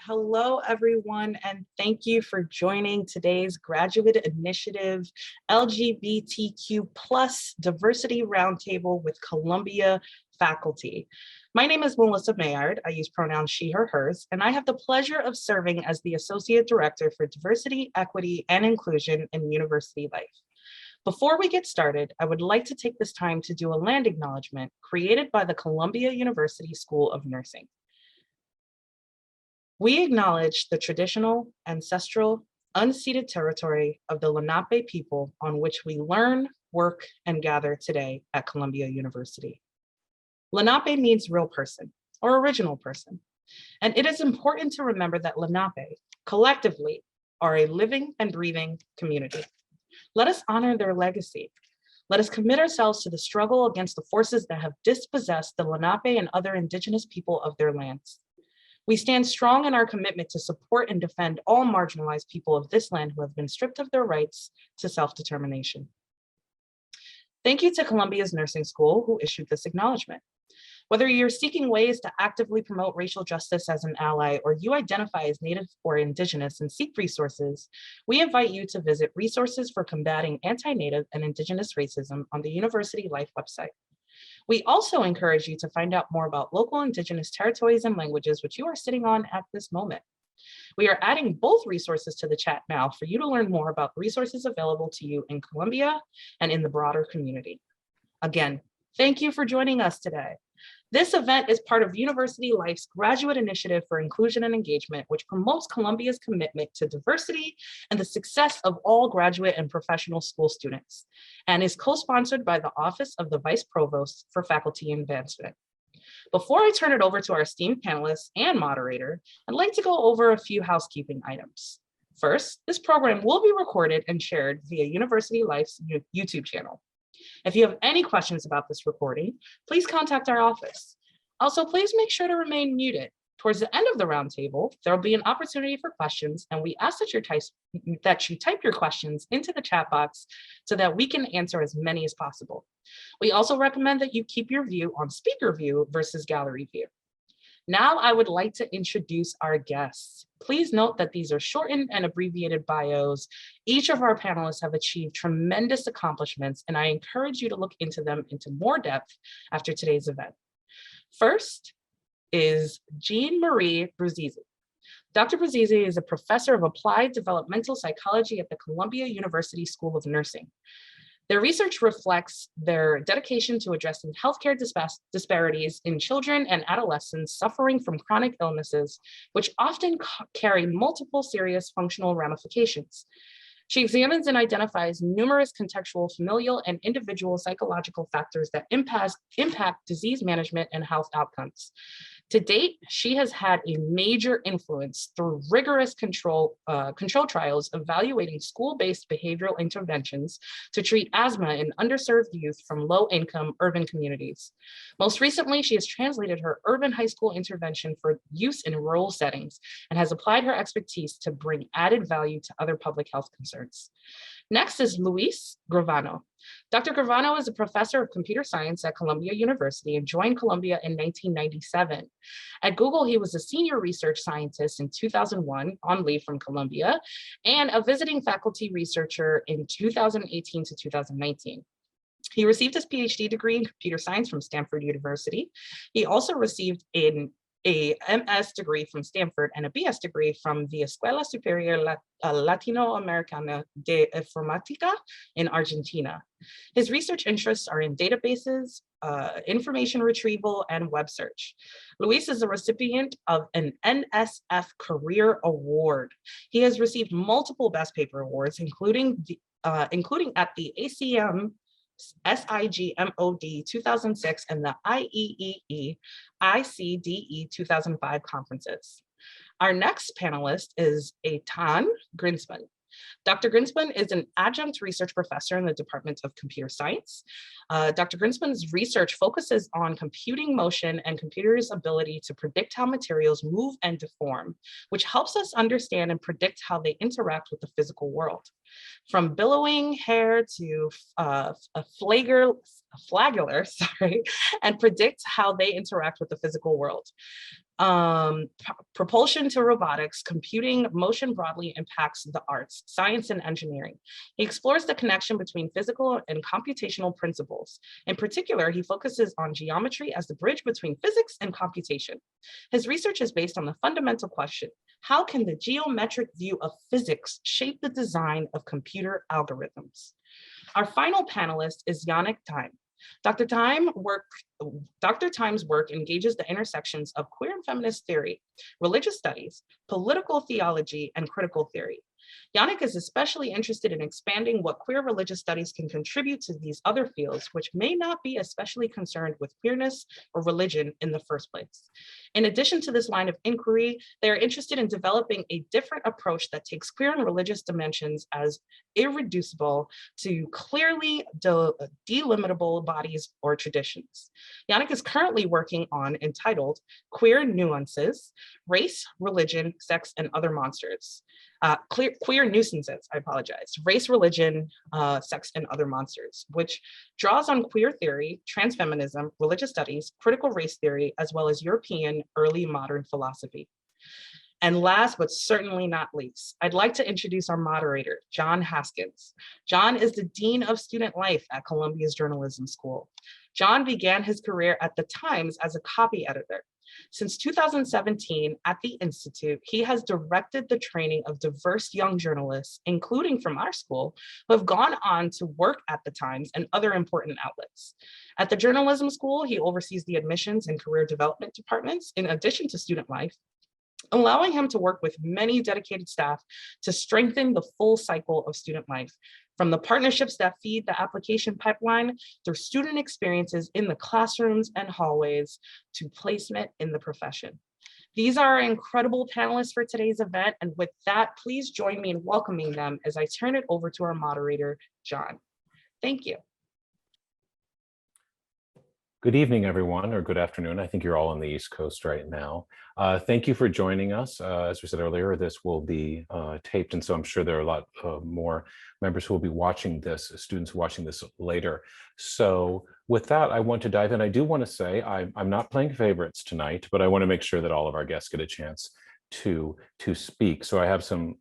Hello, everyone, and thank you for joining today's Graduate Initiative LGBTQ plus Diversity Roundtable with Columbia faculty. My name is Melissa Mayard. I use pronouns she, her, hers, and I have the pleasure of serving as the Associate Director for Diversity, Equity, and Inclusion in University Life. Before we get started, I would like to take this time to do a land acknowledgement created by the Columbia University School of Nursing. We acknowledge the traditional, ancestral, unceded territory of the Lenape people on which we learn, work, and gather today at Columbia University. Lenape means real person or original person, and it is important to remember that Lenape, collectively, are a living and breathing community. Let us honor their legacy. Let us commit ourselves to the struggle against the forces that have dispossessed the Lenape and other indigenous people of their lands. We stand strong in our commitment to support and defend all marginalized people of this land who have been stripped of their rights to self-determination. Thank you to Columbia's Nursing School who issued this acknowledgement. Whether you're seeking ways to actively promote racial justice as an ally or you identify as Native or Indigenous and seek resources, we invite you to visit Resources for Combating Anti-Native and Indigenous Racism on the University Life website. We also encourage you to find out more about local Indigenous territories and languages which you are sitting on at this moment. We are adding both resources to the chat now for you to learn more about resources available to you in Columbia and in the broader community. Again, thank you for joining us today. This event is part of University Life's Graduate Initiative for Inclusion and Engagement, which promotes Columbia's commitment to diversity and the success of all graduate and professional school students, and is co-sponsored by the Office of the Vice Provost for Faculty Advancement. Before I turn it over to our esteemed panelists and moderator, I'd like to go over a few housekeeping items. First, this program will be recorded and shared via University Life's YouTube channel. If you have any questions about this recording, please contact our office. Also, please make sure to remain muted. Towards the end of the roundtable, there will be an opportunity for questions, and we ask that you type your questions into the chat box so that we can answer as many as possible. We also recommend that you keep your view on speaker view versus gallery view. Now I would like to introduce our guests. Please note that these are shortened and abbreviated bios. Each of our panelists have achieved tremendous accomplishments, and I encourage you to look into them into more depth after today's event. First is Jean-Marie Bruzzese. Dr. Bruzizi is a professor of applied developmental psychology at the Columbia University School of Nursing. Their research reflects their dedication to addressing healthcare disparities in children and adolescents suffering from chronic illnesses, which often carry multiple serious functional ramifications. She examines and identifies numerous contextual, familial, and individual psychological factors that impact disease management and health outcomes. To date, she has had a major influence through rigorous control trials evaluating school-based behavioral interventions to treat asthma in underserved youth from low-income urban communities. Most recently, she has translated her urban high school intervention for use in rural settings and has applied her expertise to bring added value to other public health concerns. Next is Luis Gravano. Dr. Gravano is a professor of computer science at Columbia University and joined Columbia in 1997. At Google, he was a senior research scientist in 2001 on leave from Columbia and a visiting faculty researcher in 2018 to 2019. He received his PhD degree in computer science from Stanford University. He also received a MS degree from Stanford and a BS degree from the Escuela Superior Latinoamericana de Informática in Argentina. His research interests are in databases, information retrieval, and web search. Luis is a recipient of an NSF Career Award. He has received multiple Best Paper Awards, including at the ACM SIGMOD 2006 and the IEEE ICDE 2005 conferences. Our next panelist is Eitan Grinspun. Dr. Grinspun is an adjunct research professor in the Department of Computer Science. Dr. Grinspun's research focuses on computing motion and computers' ability to predict how materials move and deform, which helps us understand and predict how they interact with the physical world. from billowing hair to a flagellar, sorry, and predict how they interact with the physical world. Propulsion to robotics, computing, motion broadly impacts the arts, science, and engineering. He explores the connection between physical and computational principles. In particular, he focuses on geometry as the bridge between physics and computation. His research is based on the fundamental question: how can the geometric view of physics shape the design of computer algorithms? Our final panelist is Yannik. Dr. Thiem's work engages the intersections of queer and feminist theory, religious studies, political theology, and critical theory. Yannik is especially interested in expanding what queer religious studies can contribute to these other fields, which may not be especially concerned with queerness or religion in the first place. In addition to this line of inquiry, they are interested in developing a different approach that takes queer and religious dimensions as irreducible to clearly delimitable bodies or traditions. Yannik is currently working on entitled Queer Nuances, Race, Religion, Sex, and Other Monsters. Queer Nuisances, I apologize, Race, Religion, Sex, and Other Monsters, which draws on queer theory, transfeminism, religious studies, critical race theory, as well as European early modern philosophy. And last but certainly not least, I'd like to introduce our moderator, John Haskins. John is the Dean of Student Life at Columbia's Journalism School. John began his career at the Times as a copy editor. Since 2017, at the Institute, he has directed the training of diverse young journalists, including from our school, who have gone on to work at the Times and other important outlets. At the Journalism School, he oversees the admissions and career development departments, in addition to student life, allowing him to work with many dedicated staff to strengthen the full cycle of student life, from the partnerships that feed the application pipeline through student experiences in the classrooms and hallways to placement in the profession. These are our incredible panelists for today's event. And with that, please join me in welcoming them as I turn it over to our moderator, John. Thank you. Good evening, everyone, or good afternoon. I think you're all on the East Coast right now. Thank you for joining us. As we said earlier, this will be taped, and so I'm sure there are a lot more members who will be watching this, students watching this later. So with that, I want to dive in. I do want to say I'm not playing favorites tonight, but I want to make sure that all of our guests get a chance to speak. So I have some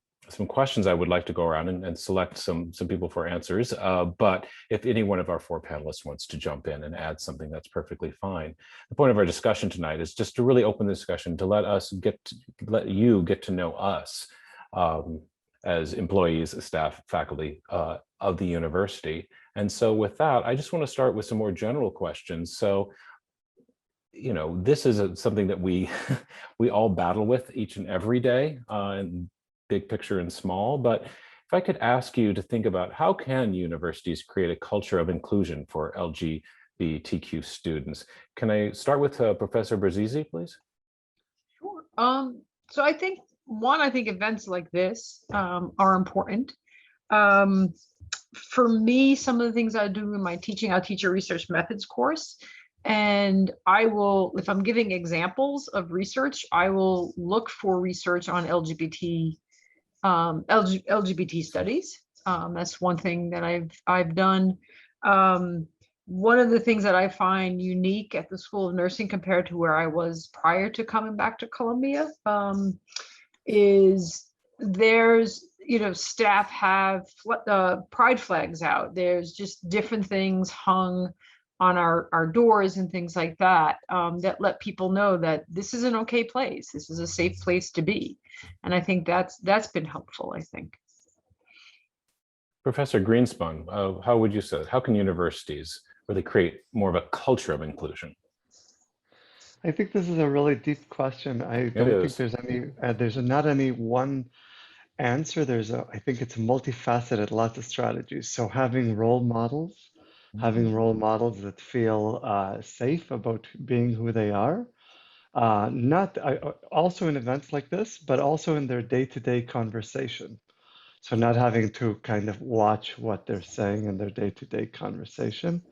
questions I would like to go around and select some people for answers. But if any one of our four panelists wants to jump in and add something, that's perfectly fine. The point of our discussion tonight is just to really open the discussion to let you get to know us as employees, staff, faculty of the university. And so with that, I just want to start with some more general questions. So, you know, this is something that we all battle with each and every day, and big picture and small. But if I could ask you to think about, how can universities create a culture of inclusion for LGBTQ students? Can I start with Professor Bruzizi, please? Sure. So I think events like this are important. For me, some of the things I do in my teaching, I'll teach a research methods course. And I will, if I'm giving examples of research, I will look for research on LGBT studies. That's one thing that I've done. One of the things that I find unique at the School of Nursing compared to where I was prior to coming back to Columbia is there's, you know, staff have pride flags out. There's just different things hung on our doors and things like that, that let people know that this is an okay place. This is a safe place to be. And I think that's been helpful, I think. Professor Grinspun, how would you say, how can universities really create more of a culture of inclusion? I think this is a really deep question. I don't think there's not any one answer. I think it's multifaceted, lots of strategies. So having role models that feel safe about being who they are, also in events like this, but also in their day-to-day conversation. So not having to kind of watch what they're saying in their day-to-day conversation.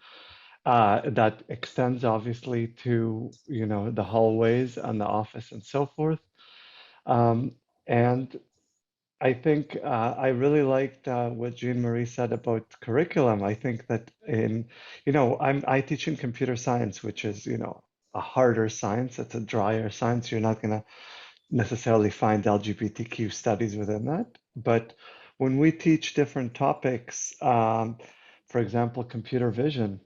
That extends obviously to, you know, the hallways and the office and so forth. And I think I really liked what Jean-Marie said about curriculum. I think that I teach in computer science, which is, a harder science. It's a drier science. You're not going to necessarily find LGBTQ studies within that. But when we teach different topics, for example, computer vision,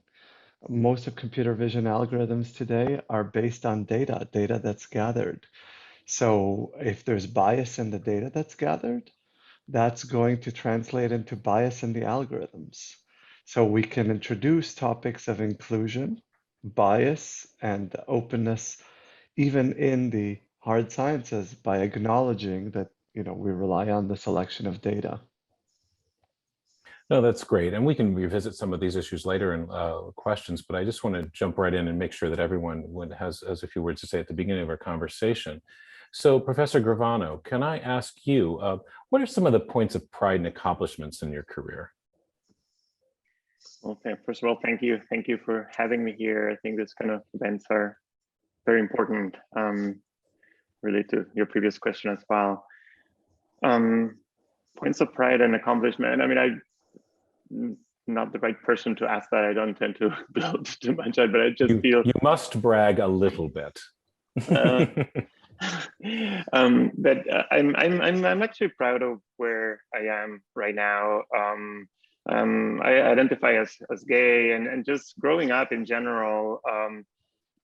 most of computer vision algorithms today are based on data that's gathered. So if there's bias in the data that's gathered, that's going to translate into bias in the algorithms. So we can introduce topics of inclusion, bias, and openness, even in the hard sciences, by acknowledging that, we rely on the selection of data. No, that's great. And we can revisit some of these issues later in questions, but I just want to jump right in and make sure that everyone has a few words to say at the beginning of our conversation. So Professor Gravano, can I ask you, what are some of the points of pride and accomplishments in your career? Okay, first of all, thank you. Thank you for having me here. I think this kind of events are very important, really to your previous question as well. Points of pride and accomplishment. I mean, I'm not the right person to ask that. I don't tend to build too much, but I just feel you must brag a little bit. But I'm actually proud of where I am right now. I identify as gay, and just growing up in general.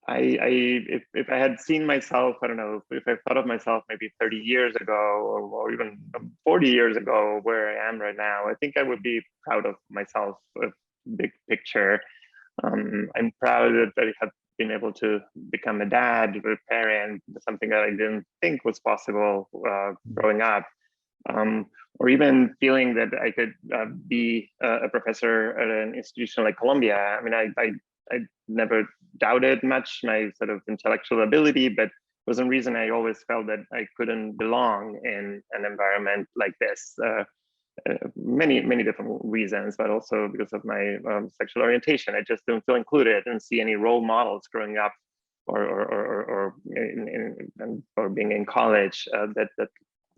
If I had seen myself, I don't know, if I thought of myself maybe 30 years ago or even 40 years ago where I am right now, I think I would be proud of myself, a big picture. I'm proud that I have been able to become a dad, a parent, something that I didn't think was possible growing up. Or even feeling that I could be a professor at an institution like Columbia. I mean, I never doubted much my sort of intellectual ability, but for some reason I always felt that I couldn't belong in an environment like this. Many different reasons, but also because of my sexual orientation. I just don't feel included and see any role models growing up or being in college that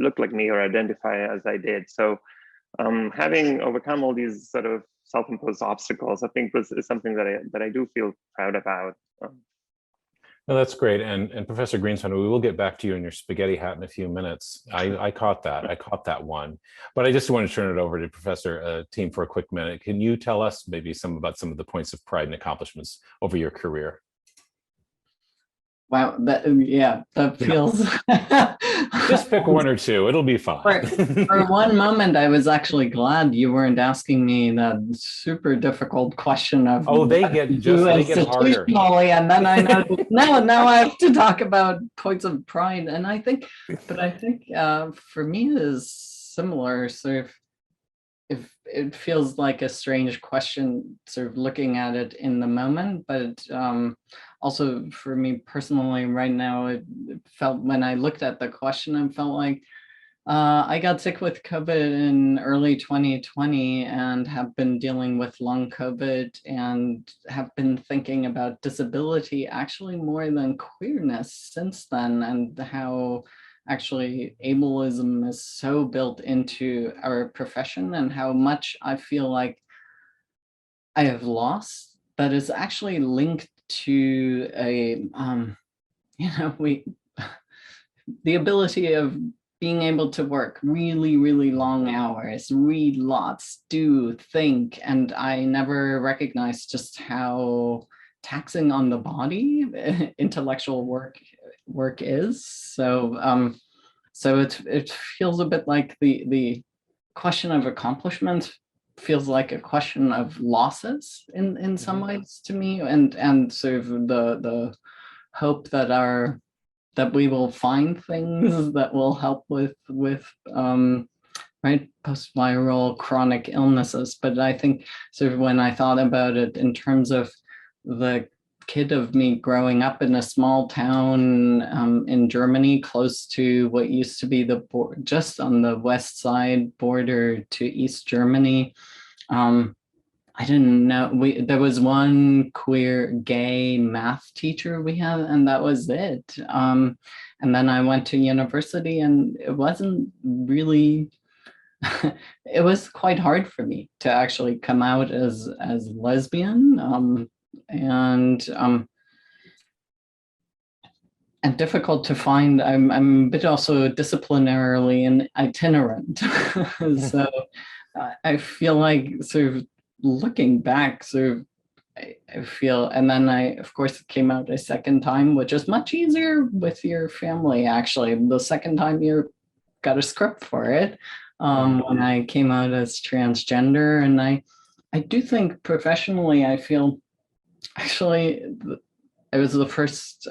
look like me or identify as I did. So having overcome all these sort of self-imposed obstacles, I think is something that I do feel proud about. No, that's great. And Professor Grinspun, we will get back to you in your spaghetti hat in a few minutes. I caught that. I caught that one. But I just want to turn it over to Professor Thiem for a quick minute. Can you tell us maybe about some of the points of pride and accomplishments over your career? Wow, that feels. Just pick one or two. It'll be fine. For one moment, I was actually glad you weren't asking me that super difficult question of. Oh, they get harder. And then I know now I have to talk about points of pride, and I think for me it is similar. Sort of, if it feels like a strange question, sort of looking at it in the moment, but also for me personally right now, it felt when I looked at the question, I felt like I got sick with COVID in early 2020 and have been dealing with long COVID and have been thinking about disability actually more than queerness since then, and how actually ableism is so built into our profession and how much I feel like I have lost, but is actually linked to the ability of being able to work really, really long hours, read lots, do, think, and I never recognized just how taxing on the body intellectual work is. So it feels a bit like the question of accomplishment feels like a question of losses in some ways to me, and sort of the hope that we will find things that will help with post-viral chronic illnesses. But I think sort of when I thought about it in terms of the kid of me growing up in a small town in Germany, close to what used to be just on the west side border to East Germany. I didn't know, there was one queer gay math teacher we had, and that was it. And then I went to university, and it wasn't really it was quite hard for me to actually come out as lesbian, and difficult to find. I'm a bit also disciplinarily and itinerant. So I feel like sort of looking back, sort of I feel, and then I, of course, came out a second time, which is much easier with your family, actually. The second time you got a script for it. When I came out as transgender, and I do think professionally, I feel, actually, I was the first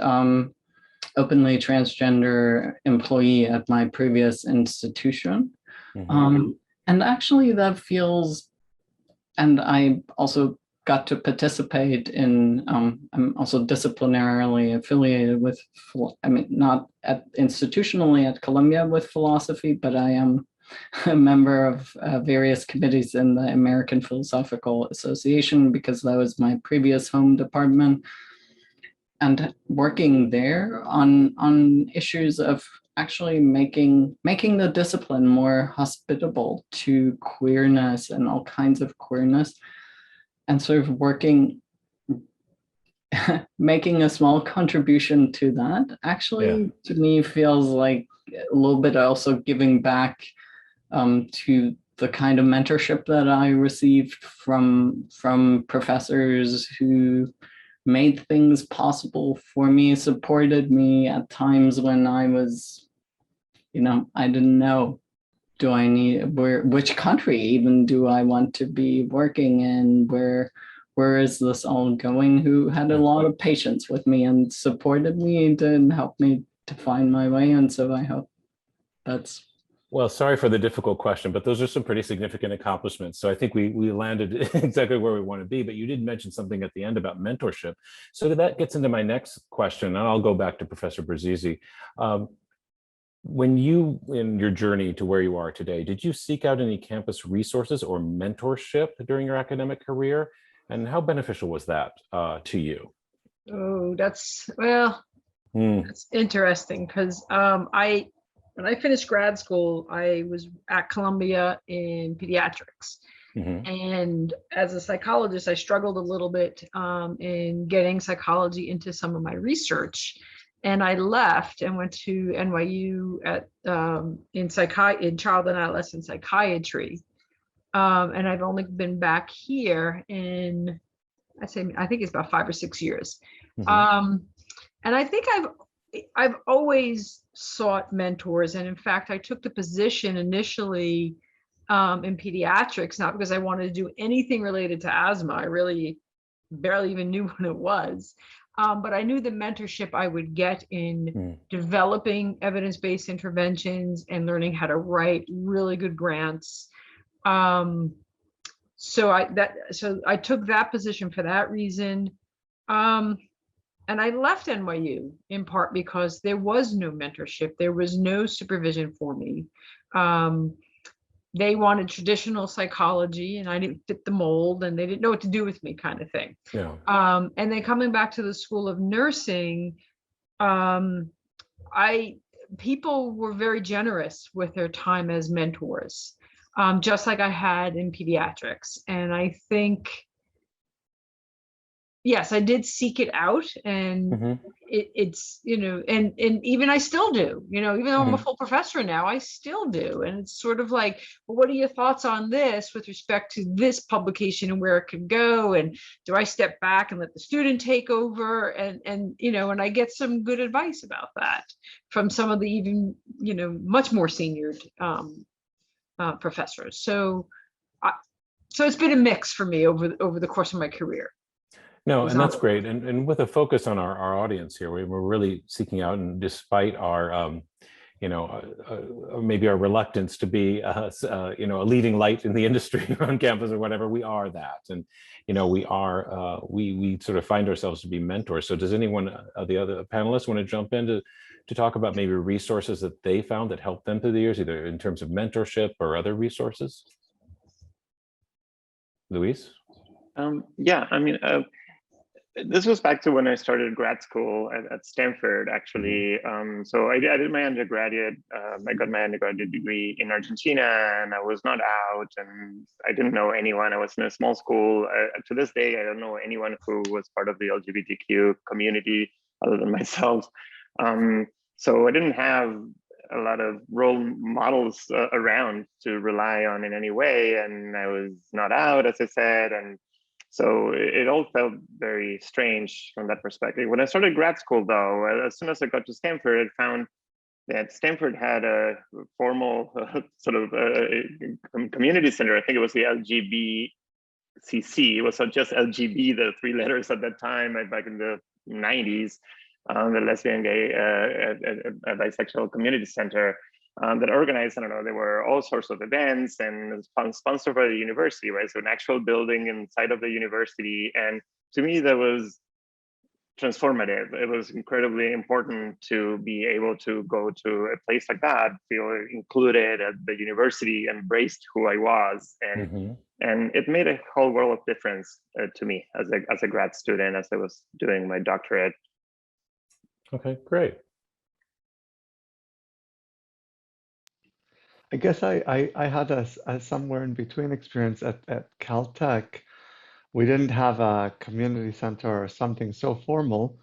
openly transgender employee at my previous institution. And actually that feels, and I also got to participate in, I'm also disciplinarily affiliated with, I mean, not institutionally at Columbia with philosophy, but I am a member of various committees in the American Philosophical Association, because that was my previous home department. And working there on issues of actually making the discipline more hospitable to queerness and all kinds of queerness, and sort of working, making a small contribution to that, actually, to me, feels like a little bit also giving back to the kind of mentorship that I received from professors who made things possible for me, supported me at times when I was, I didn't know, do I need, which country even do I want to be working in? Where is this all going? Who had a lot of patience with me and supported me and helped me to find my way. And so I hope that's. Well, sorry for the difficult question, but those are some pretty significant accomplishments. So I think we landed exactly where we want to be, but you did mention something at the end about mentorship. So that gets into my next question, and I'll go back to Professor Bruzizi. When you, in your journey to where you are today, did you seek out any campus resources or mentorship during your academic career? And how beneficial was that to you? Oh, that's interesting, because when I finished grad school, I was at Columbia in pediatrics. And as a psychologist, I struggled a little bit in getting psychology into some of my research. And I left and went to NYU in child and adolescent psychiatry. And I've only been back here in, I think it's about 5 or 6 years. And I think I've always sought mentors. And in fact, I took the position initially in pediatrics, not because I wanted to do anything related to asthma. I really barely even knew what it was. But I knew the mentorship I would get in developing evidence-based interventions and learning how to write really good grants. So I took that position for that reason. And I left NYU in part because there was no mentorship. There was no supervision for me. They wanted traditional psychology and I didn't fit the mold, and they didn't know what to do with me, kind of thing. And then coming back to the School of Nursing, people were very generous with their time as mentors, just like I had in pediatrics. And I think, yes, I did seek it out, and it's, and even I still do, even though I'm a full professor now, I still do. And it's sort of like, well, what are your thoughts on this with respect to this publication and where it could go? And do I step back and let the student take over? And and I get some good advice about that from some of the even, much more senior professors. So it's been a mix for me over the course of my career. No, and that's great. And with a focus on our audience here, we're really seeking out, and despite our, maybe our reluctance to be, a leading light in the industry on campus or whatever, we are that. And, we sort of find ourselves to be mentors. So does anyone of the other panelists want to jump in to talk about maybe resources that they found that helped them through the years, either in terms of mentorship or other resources? Luis? Yeah, I mean, This was back to when I started grad school at Stanford, actually. So I did my undergraduate, I got my undergraduate degree in Argentina, and I was not out, and I didn't know anyone. I was in a small school. To this day, I don't know anyone who was part of the LGBTQ community other than myself. So I didn't have a lot of role models around to rely on in any way, and I was not out, as I said, and so it all felt very strange from that perspective. When I started grad school, though, as soon as I got to Stanford, I found that Stanford had a formal sort of community center. I think it was the LGBTC. It was just LGB, the three letters at that time, back in the 90s, the lesbian, gay, bisexual community center. That organized, I don't know, there were all sorts of events and sponsored by the university, right? So an actual building inside of the university. And to me, that was transformative. It was incredibly important to be able to go to a place like that, feel included at the university, embraced who I was. And and it made a whole world of difference to me as a grad student, as I was doing my doctorate. Okay, great. I guess I had a somewhere in between experience at Caltech. We didn't have a community center or something so formal,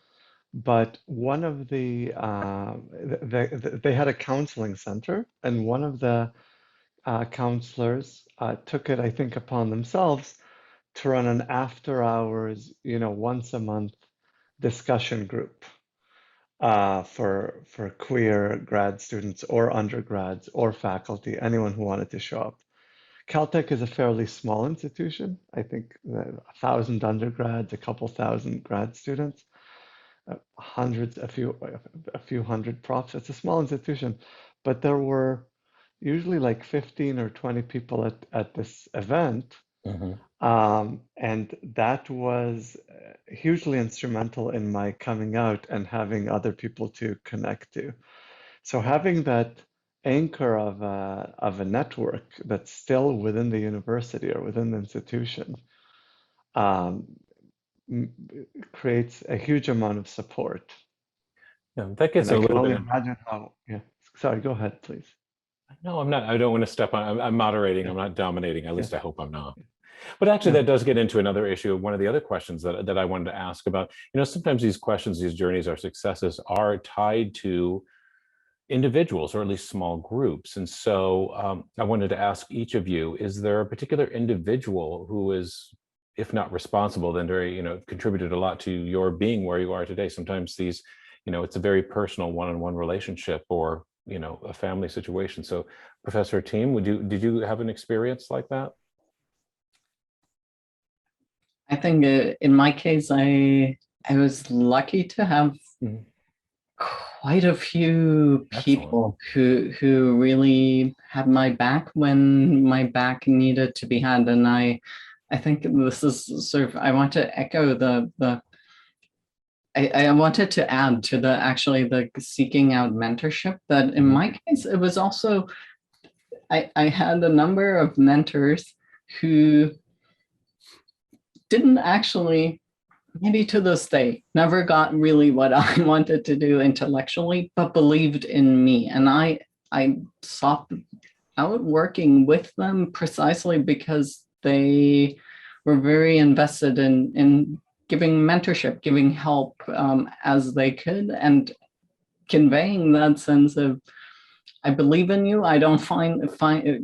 but one of they had a counseling center, and one of the counselors took it, I think, upon themselves to run an after hours, once a month discussion group. For queer grad students or undergrads or faculty, anyone who wanted to show up. Caltech is a fairly small institution. I think 1,000 undergrads, a couple thousand grad students, hundreds, a few hundred profs. It's a small institution, but there were usually like 15 or 20 people at this event. And that was hugely instrumental in my coming out and having other people to connect to. So having that anchor of a network that's still within the university or within the institution creates a huge amount of support. Yeah, that gets a little bit. Imagine how. Yeah. Sorry. Go ahead, please. No, I'm not. I don't want to step on. I'm moderating. I'm not dominating. At least I hope I'm not. But actually, that does get into another issue. One of the other questions that I wanted to ask about, sometimes these questions, these journeys, our successes are tied to individuals or at least small groups. And so I wanted to ask each of you, is there a particular individual who is, if not responsible, then very, contributed a lot to your being where you are today? Sometimes these, it's a very personal one-on-one relationship or, a family situation. So Professor Thiem, did you have an experience like that? I think in my case, I was lucky to have quite a few people who really had my back when my back needed to be had. And I think this is sort of, I want to echo I wanted to add to the seeking out mentorship, that in my case, it was also, I had a number of mentors who didn't actually, maybe to this day, never got really what I wanted to do intellectually, but believed in me. And I sought out working with them precisely because they were very invested in giving mentorship, giving help as they could, and conveying that sense of, I believe in you. I don't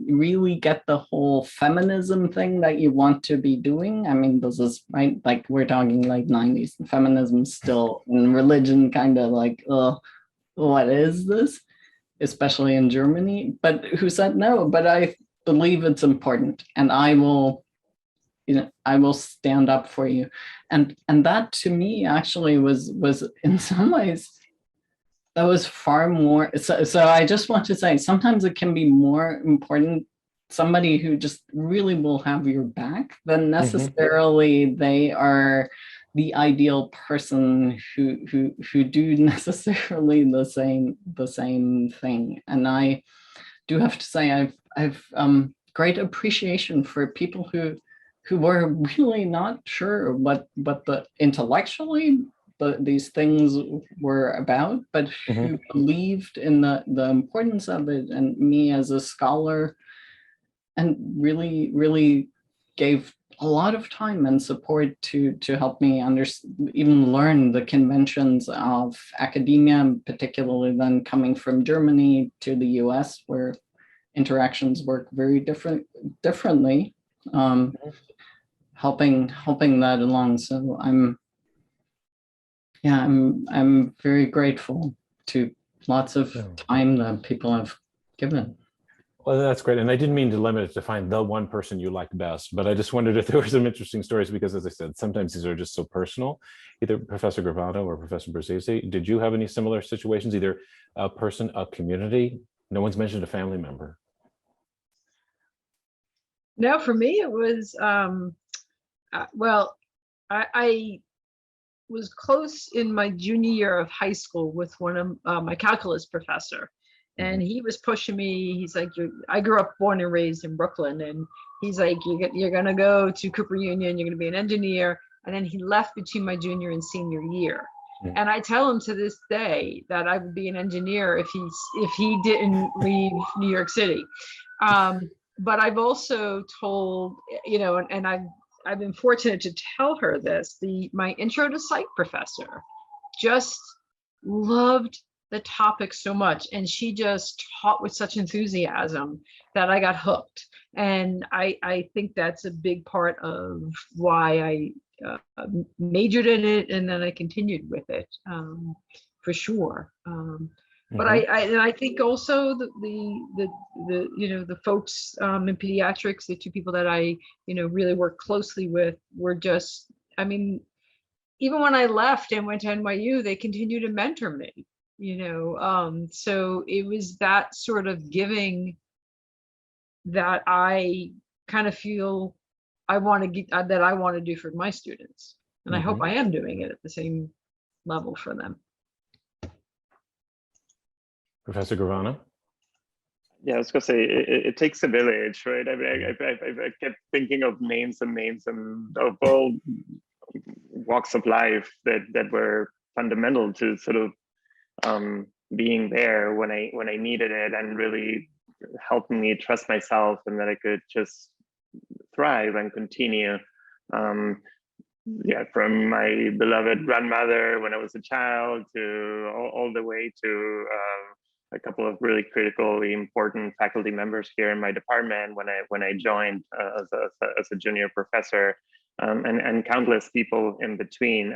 really get the whole feminism thing that you want to be doing. I mean, this is right, like we're talking like 90s. Feminism still in religion kind of like, what is this? Especially in Germany. But who said no? But I believe it's important, and I will stand up for you. And that to me actually was in some ways, that was far more. So I just want to say, sometimes it can be more important, somebody who just really will have your back, than necessarily they are the ideal person who do necessarily the same thing. And I do have to say, I've great appreciation for people who who were really not sure what the intellectually these things were about, but who believed in the importance of it and me as a scholar, and really gave a lot of time and support to help me even learn the conventions of academia, particularly then coming from Germany to the US, where interactions work very differently, helping that along. So I'm very grateful to lots of time that people have given. Well, that's great. And I didn't mean to limit it to find the one person you liked best, but I just wondered if there were some interesting stories, because as I said, sometimes these are just so personal. Either Professor Gravano or Professor Bruzzese, did you have any similar situations, either a person, a community? No one's mentioned a family member. No, for me, it was, well, I was close in my junior year of high school with one of my calculus professor. And he was pushing me. He's like, I grew up born and raised in Brooklyn. And he's like, you're going to go to Cooper Union. You're going to be an engineer. And then he left between my junior and senior year. And I tell him to this day that I would be an engineer if he didn't leave New York City. But I've also told, and I've been fortunate to tell her this, my intro to psych professor just loved the topic so much, and she just taught with such enthusiasm that I got hooked. And I think that's a big part of why I majored in it, and then I continued with it, for sure. But I think also the folks in pediatrics, the two people that I really worked closely with, were just, I mean, even when I left and went to NYU, they continued to mentor me. So it was that sort of giving that I kind of feel I want to do for my students, and I hope I am doing it at the same level for them. Professor Gravano? Yeah, I was gonna say it takes a village, right? I mean, I kept thinking of names and of all walks of life that were fundamental to sort of being there when I needed it, and really helping me trust myself and that I could just thrive and continue. Yeah, from my beloved grandmother when I was a child to all the way to a couple of really critically important faculty members here in my department when I joined as a junior professor. And countless people in between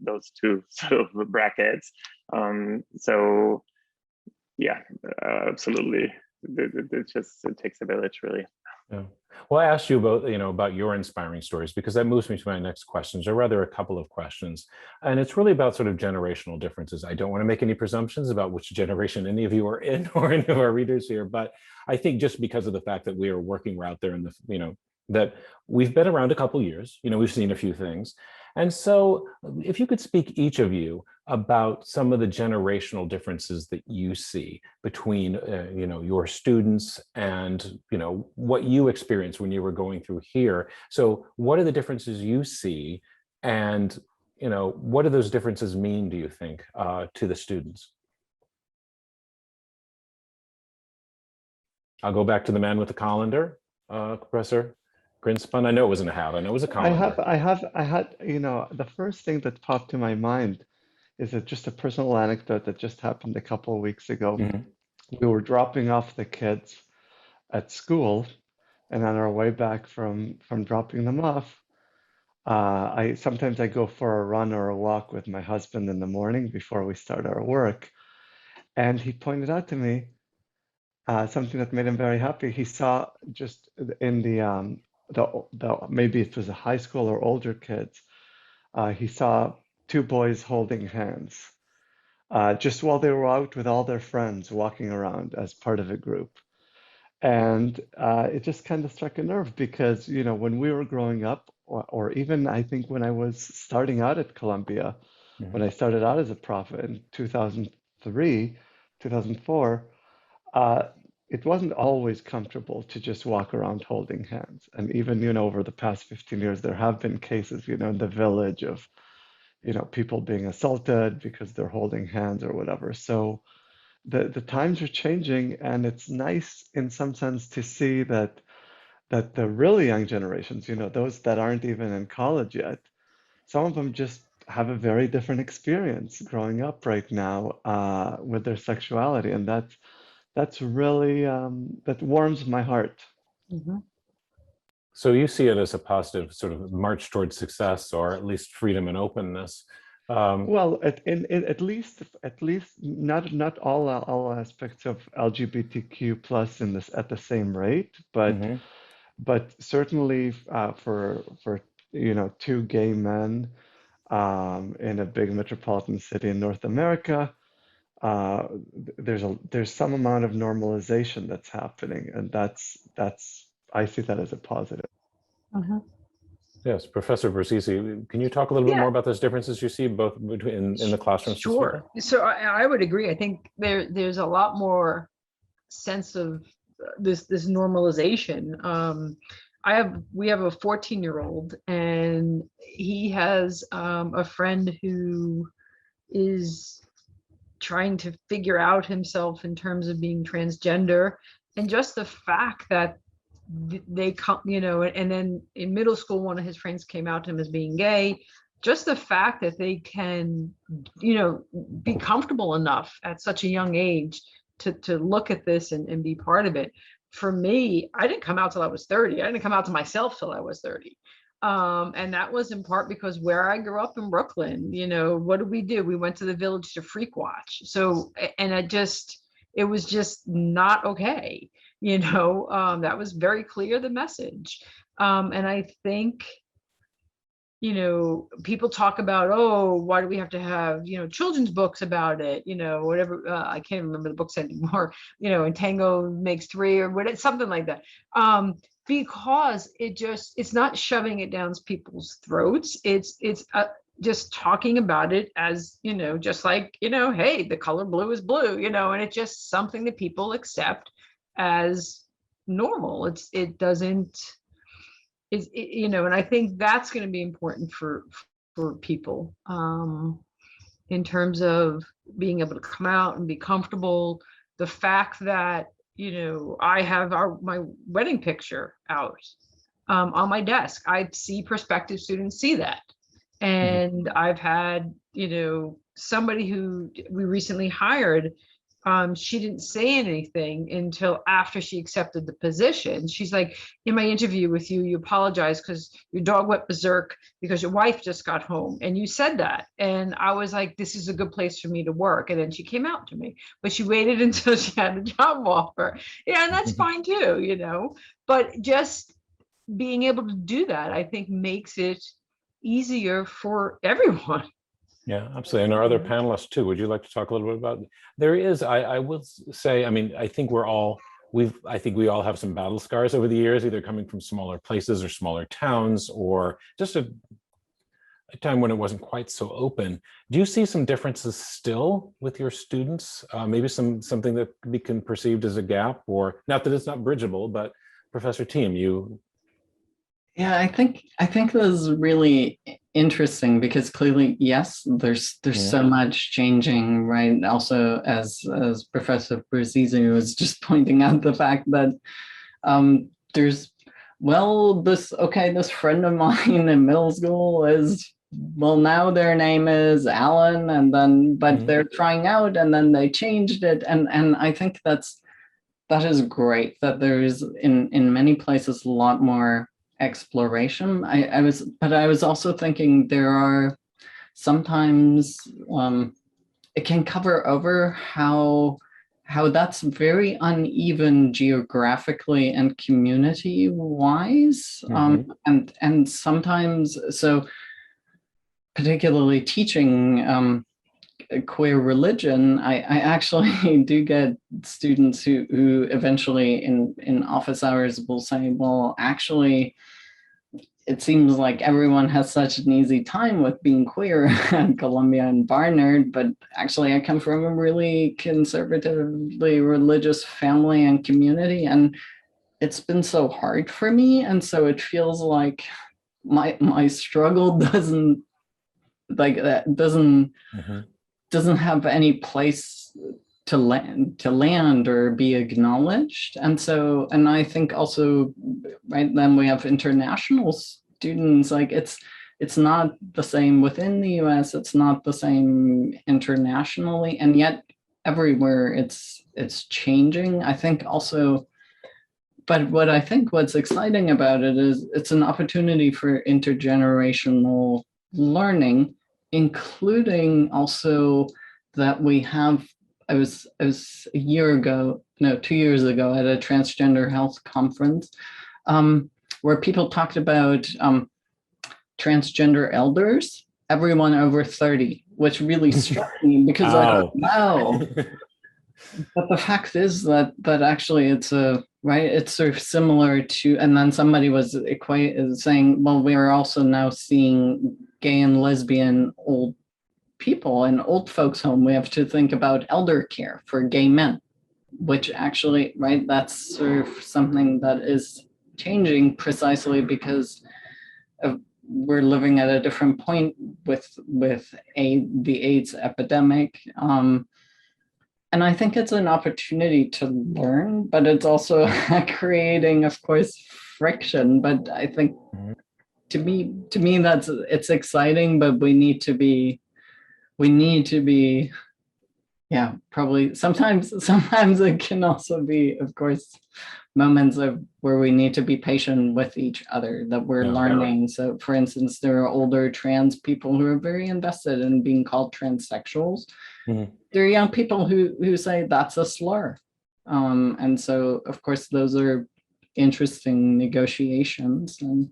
those two sort of brackets. So yeah, absolutely. It takes a village, really. Yeah. Well, I asked you about your inspiring stories, because that moves me to my next questions, or rather a couple of questions. And it's really about sort of generational differences. I don't want to make any presumptions about which generation any of you are in, or any of our readers here, but I think just because of the fact that we are working out there in the, that we've been around a couple years, we've seen a few things. And so if you could speak, each of you, about some of the generational differences that you see between, your students and, what you experienced when you were going through here. So what are the differences you see, and, what do those differences mean, do you think, to the students? I'll go back to the man with the colander, Professor Grinspun. I know it wasn't a hat. I know it was a colander. I had, the first thing that popped to my mind is just a personal anecdote that just happened a couple of weeks ago. We were dropping off the kids at school, and on our way back from dropping them off, sometimes I go for a run or a walk with my husband in the morning before we start our work, and he pointed out to me something that made him very happy. He saw just in the maybe it was a high school or older kids, he saw two boys holding hands just while they were out with all their friends walking around as part of a group. And it just kind of struck a nerve, because, when we were growing up, or even I think when I was starting out at Columbia, when I started out as a prof in 2003, 2004, it wasn't always comfortable to just walk around holding hands. And even, over the past 15 years, there have been cases, in the village of, people being assaulted because they're holding hands or whatever. So the times are changing, and it's nice in some sense to see that the really young generations, those that aren't even in college yet, some of them just have a very different experience growing up right now with their sexuality, and that's really that warms my heart. Mm-hmm. So you see it as a positive sort of march towards success, or at least freedom and openness. Well, at least not all aspects of LGBTQ plus in this at the same rate, but certainly for two gay men in a big metropolitan city in North America, there's some amount of normalization that's happening, and that's I see that as a positive. Uh-huh. Yes, Professor Bruzizi, can you talk a little bit more about those differences you see both in the classrooms? Sure. So I would agree. I think there's a lot more sense of this normalization. We have a 14-year-old, and he has a friend who is trying to figure out himself in terms of being transgender, and just the fact that they come, and then in middle school, one of his friends came out to him as being gay. Just the fact that they can, be comfortable enough at such a young age to look at this and be part of it. For me, I didn't come out till I was 30. I didn't come out to myself till I was 30. And that was in part because where I grew up in Brooklyn, what did we do? We went to the village to freak watch. So, and it was just not okay. That was very clear, the message. And I think, people talk about, oh, why do we have to have, children's books about it, whatever, I can't remember the books anymore, and Tango makes three or whatever, something like that. Because it's not shoving it down people's throats. It's just talking about it as, just like, hey, the color blue is blue, and it's just something that people accept as normal. And I think that's going to be important for people in terms of being able to come out and be comfortable. The fact that, I have my wedding picture out on my desk. I see prospective students see that. And I've had, somebody who we recently hired, she didn't say anything until after she accepted the position. She's like, in my interview with you, you apologized because your dog went berserk because your wife just got home and you said that. And I was like, this is a good place for me to work. And then she came out to me, but she waited until she had a job offer. Yeah, and that's fine too, but just being able to do that, I think makes it easier for everyone. Yeah, absolutely. And our other panelists too, would you like to talk a little bit about, there is, I will say, I think we all have some battle scars over the years, either coming from smaller places or smaller towns, or just a time when it wasn't quite so open. Do you see some differences still with your students? Maybe something that can be perceived as a gap, or not that it's not bridgeable, but Professor Thiem, you. Yeah, I think this is really interesting because clearly, yes, there's so much changing, right? Also, as Professor Bruzizi was just pointing out, the fact that there's, this friend of mine in middle school is, now their name is Alan, and then but they're trying out, and then they changed it, and I think that is great that there is in many places a lot more exploration. I was also thinking there are sometimes it can cover over how that's very uneven geographically and community wise, and sometimes, so particularly teaching queer religion, I actually do get students who eventually in office hours will say, well, actually, it seems like everyone has such an easy time with being queer at Columbia and Barnard, but actually I come from a really conservatively religious family and community, and it's been so hard for me. And so it feels like my struggle doesn't doesn't have any place to land or be acknowledged. And so, and I think also, right, then we have international students, like it's not the same within the US, it's not the same internationally, and yet everywhere it's changing. I think also, but what I think what's exciting about it is it's an opportunity for intergenerational learning, including also that we have, I was a year ago, no, 2 years ago at a transgender health conference where people talked about transgender elders, everyone over 30, which really struck me because I thought, wow. But the fact is that actually it's it's sort of similar to, and then somebody was saying, well, we are also now seeing gay and lesbian old people in old folks' home. We have to think about elder care for gay men, which actually, right, that's sort of something that is changing precisely because we're living at a different point with the AIDS epidemic. And I think it's an opportunity to learn, but it's also creating, of course, friction. But I think to me, it's exciting, but we need to be, yeah, probably sometimes it can also be, of course, moments where we need to be patient with each other, that we're learning. So for instance, there are older trans people who are very invested in being called transsexuals. There are young people who say that's a slur. And so, of course, those are interesting negotiations. And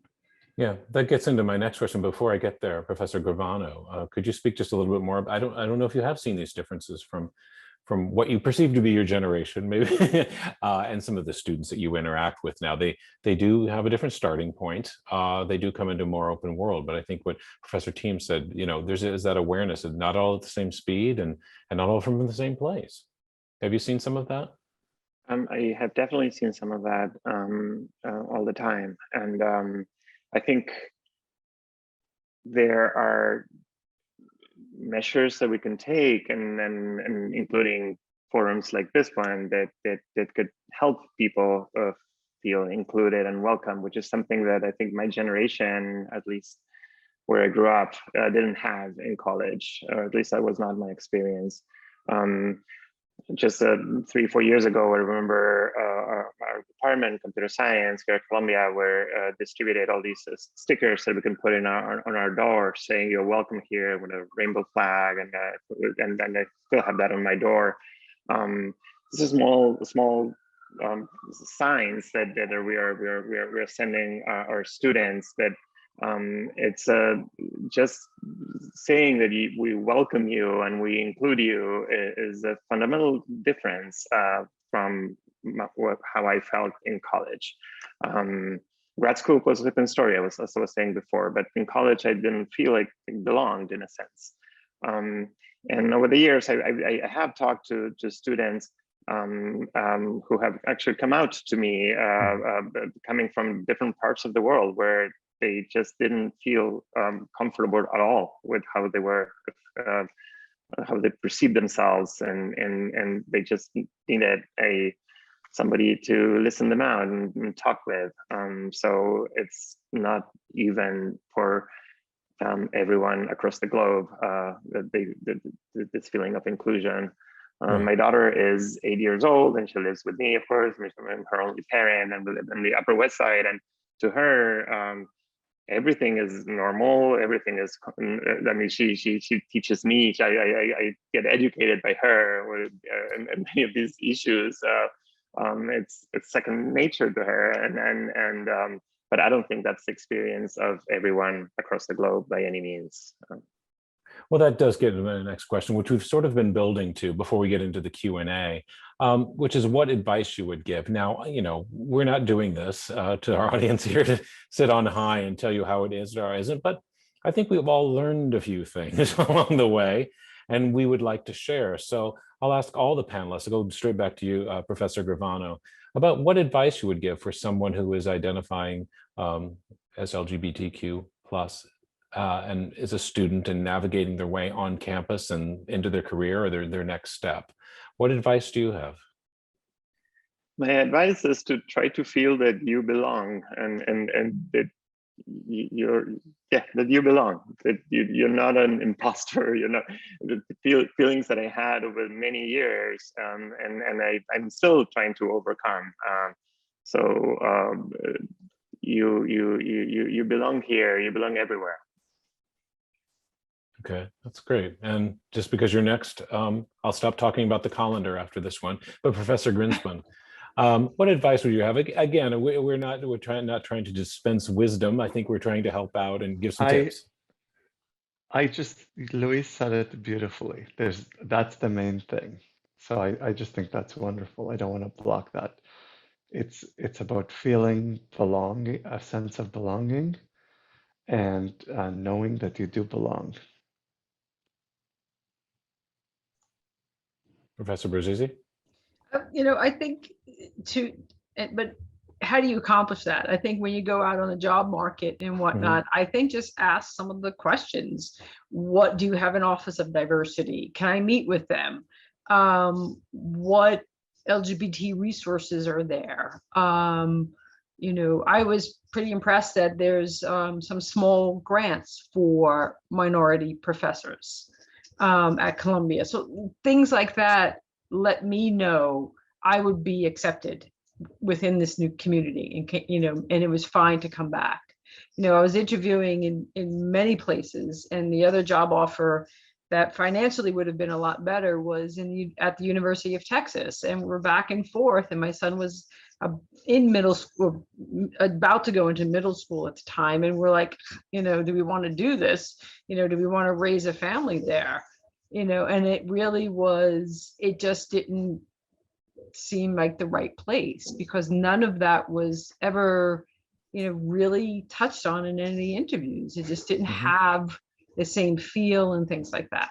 yeah, that gets into my next question. Before I get there, Professor Gravano, could you speak just a little bit more? I don't know if you have seen these differences from what you perceive to be your generation, maybe, and some of the students that you interact with now. They do have a different starting point. They do come into a more open world, but I think what Professor Thiem said, is that awareness of not all at the same speed and not all from the same place. Have you seen some of that? I have definitely seen some of that all the time, and I think there are measures that we can take, and including forums like this one that could help people feel included and welcome, which is something that I think my generation, at least where I grew up, didn't have in college, or at least that was not my experience. Just 3-4 years ago, I remember our department, computer science here at Columbia, where distributed all these stickers that we can put on our door saying you're welcome here with a rainbow flag, and I still have that on my door. This is small signs that we are sending our students, that it's just saying that we welcome you and we include you is a fundamental difference from how I felt in college. Grad school was a different story, as I was saying before, but in college I didn't feel like I belonged, in a sense. And over the years, I have talked to students who have actually come out to me, coming from different parts of the world, where they just didn't feel comfortable at all with how they were, how they perceived themselves, and they just needed somebody to listen them out and talk with. So it's not even for everyone across the globe this feeling of inclusion. My daughter is 8 years old, and she lives with me, of course. I'm her only parent, and we live in the Upper West Side. And to her, everything is normal. Everything is, I mean, she teaches me. I get educated by her and many of these issues. It's second nature to her, but I don't think that's the experience of everyone across the globe by any means. Well, that does get to the next question, which we've sort of been building to before we get into the Q&A, which is what advice you would give. Now, we're not doing this to our audience here to sit on high and tell you how it is or isn't, but I think we've all learned a few things along the way, and we would like to share. So I'll ask all the panelists, I'll go straight back to you, Professor Gravano, about what advice you would give for someone who is identifying as LGBTQ plus and is a student and navigating their way on campus and into their career or their next step. What advice do you have? My advice is to try to feel that you belong and that that you belong, that you're not an imposter, you're not, the feelings that I had over many years and I'm still trying to overcome. You belong here, you belong everywhere. Okay, that's great. And just because you're next, I'll stop talking about the colander after this one. But Professor Grinspun, what advice would you have? Again, we're not trying to dispense wisdom. I think we're trying to help out and give some tips. Luis said it beautifully. That's the main thing. So I just think that's wonderful. I don't want to block that. It's about feeling belonging, a sense of belonging, and knowing that you do belong. Professor Bruzizi? I think but how do you accomplish that? I think when you go out on the job market and whatnot, I think just ask some of the questions. What do you have an office of diversity? Can I meet with them? What LGBT resources are there? I was pretty impressed that there's some small grants for minority professors at Columbia. So things like that let me know I would be accepted within this new community, and it was fine to come back. I was interviewing in many places, and the other job offer that financially would have been a lot better was at the University of Texas, and we're back and forth, and my son was in middle school, about to go into middle school at the time, and we're like, do we want to do this? Do we want to raise a family there? And it really was, it just didn't seem like the right place, because none of that was ever, really touched on in any of the interviews. It just didn't have the same feel and things like that.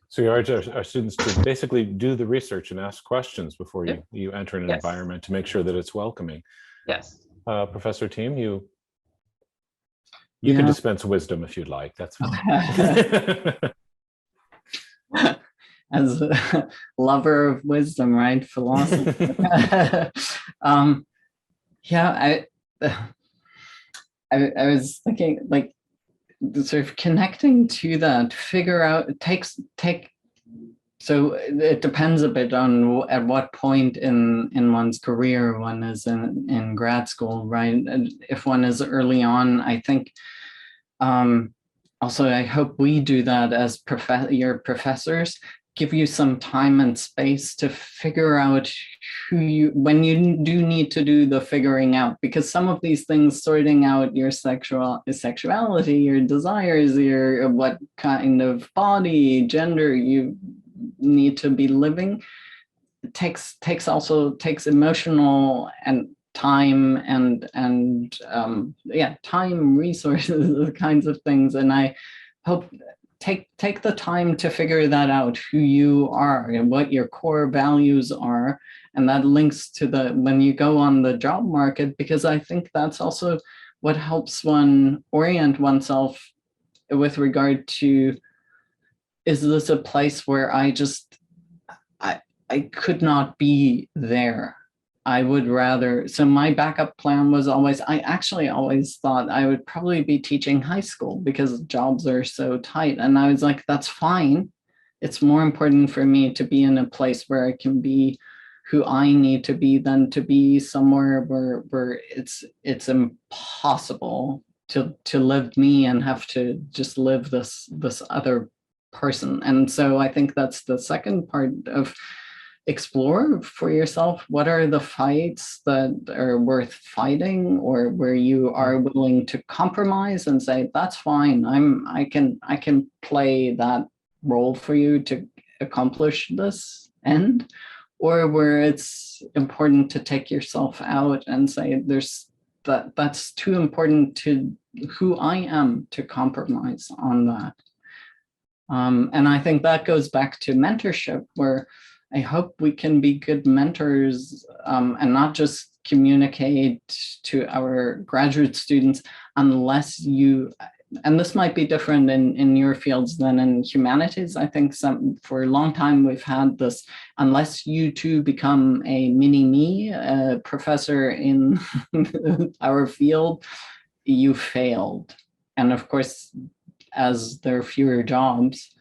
So you urge our students to basically do the research and ask questions before you enter an environment to make sure that it's welcoming. Yes. Professor Thiem, you can dispense wisdom if you'd like. That's fine. As a lover of wisdom, right? Philosophy. I was thinking, like, sort of connecting to that, figure out, so it depends a bit on at what point in one's career one is in grad school, right? And if one is early on, I think, also, I hope we do that as your professors, give you some time and space to figure out when you do need to do the figuring out, because some of these things, sorting out your sexuality, your desires, your what kind of body, gender you need to be living, takes emotional and time and time, resources, the kinds of things. And I hope take the time to figure that out, who you are and what your core values are. And that links to when you go on the job market, because I think that's also what helps one orient oneself with regard to, is this a place where I could not be there? I would rather, so my backup plan was always, I actually always thought I would probably be teaching high school because jobs are so tight. And I was like, that's fine. It's more important for me to be in a place where I can be who I need to be than to be somewhere where it's impossible to live me and have to just live this other person. And so I think that's the second part of explore for yourself what are the fights that are worth fighting, or where you are willing to compromise and say, that's fine, I can play that role for you to accomplish this end, or where it's important to take yourself out and say that's too important to who I am to compromise on that. And I think that goes back to mentorship, where I hope we can be good mentors and not just communicate to our graduate students unless you, and this might be different in your fields than in humanities. I think for a long time we've had this, unless you two become a mini-me, professor in our field, you failed. And of course, as there are fewer jobs,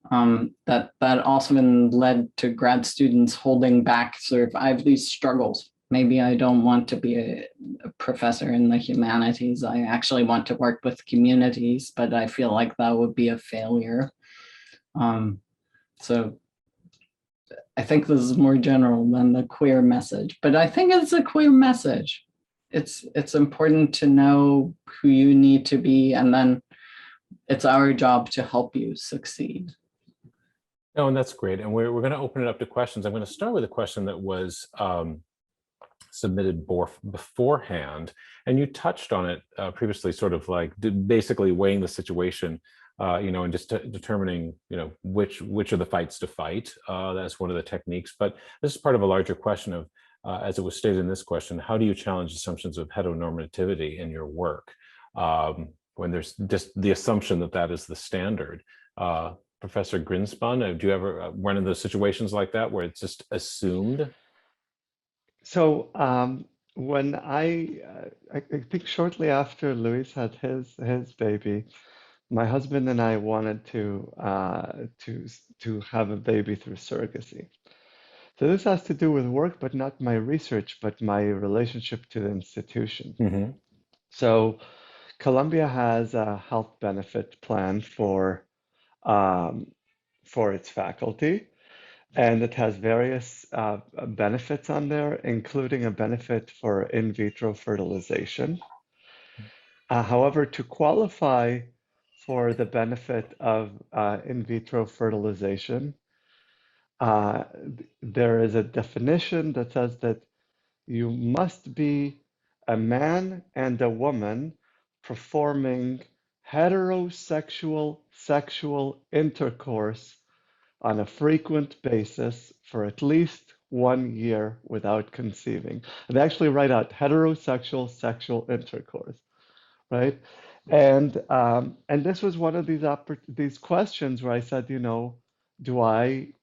that often led to grad students holding back, sort of, I have these struggles. Maybe I don't want to be a professor in the humanities. I actually want to work with communities, but I feel like that would be a failure. So I think this is more general than the queer message, but I think it's a queer message. It's important to know who you need to be, and then it's our job to help you succeed. No, and that's great. And we're going to open it up to questions. I'm going to start with a question that was submitted beforehand, and you touched on it previously, sort of like basically weighing the situation, and just determining, which are the fights to fight. That's one of the techniques. But this is part of a larger question of, as it was stated in this question, how do you challenge assumptions of heteronormativity in your work when there's just the assumption that is the standard? Professor Grinspun, do you ever run into situations like that where it's just assumed? So when I think shortly after Luis had his baby, my husband and I wanted to have a baby through surrogacy. So this has to do with work, but not my research, but my relationship to the institution. Mm-hmm. So Columbia has a health benefit plan for its faculty, and it has various benefits on there, including a benefit for in vitro fertilization. However, to qualify for the benefit of in vitro fertilization, there is a definition that says that you must be a man and a woman performing heterosexual sexual intercourse on a frequent basis for at least 1 year without conceiving. And they actually write out heterosexual sexual intercourse, right? And this was one of these questions where I said, do I,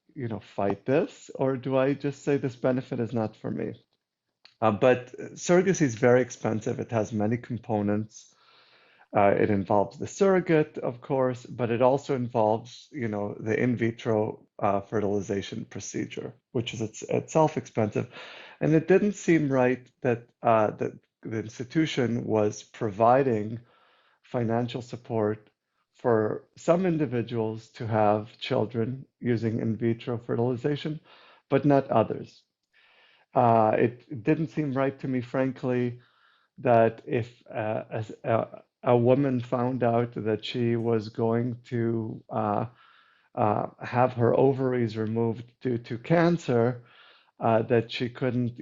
fight this, or do I just say this benefit is not for me? But surrogacy is very expensive. It has many components. It involves the surrogate, of course, but it also involves, the in vitro fertilization procedure, which is itself expensive. And it didn't seem right that the institution was providing financial support for some individuals to have children using in vitro fertilization, but not others. It didn't seem right to me, frankly, that if a woman found out that she was going to have her ovaries removed due to cancer, that she couldn't,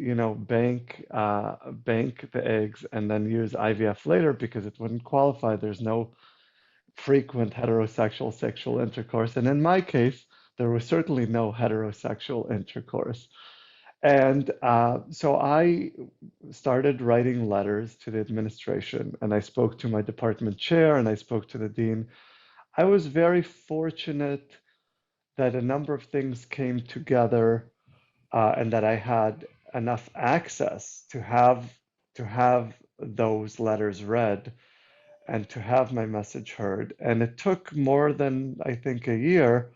bank the eggs and then use IVF later because it wouldn't qualify. There's no frequent heterosexual sexual intercourse. And in my case, there was certainly no heterosexual intercourse. And so I started writing letters to the administration, and I spoke to my department chair and I spoke to the dean. I was very fortunate that a number of things came together and that I had enough access to have those letters read and to have my message heard. And it took more than, I think, a year,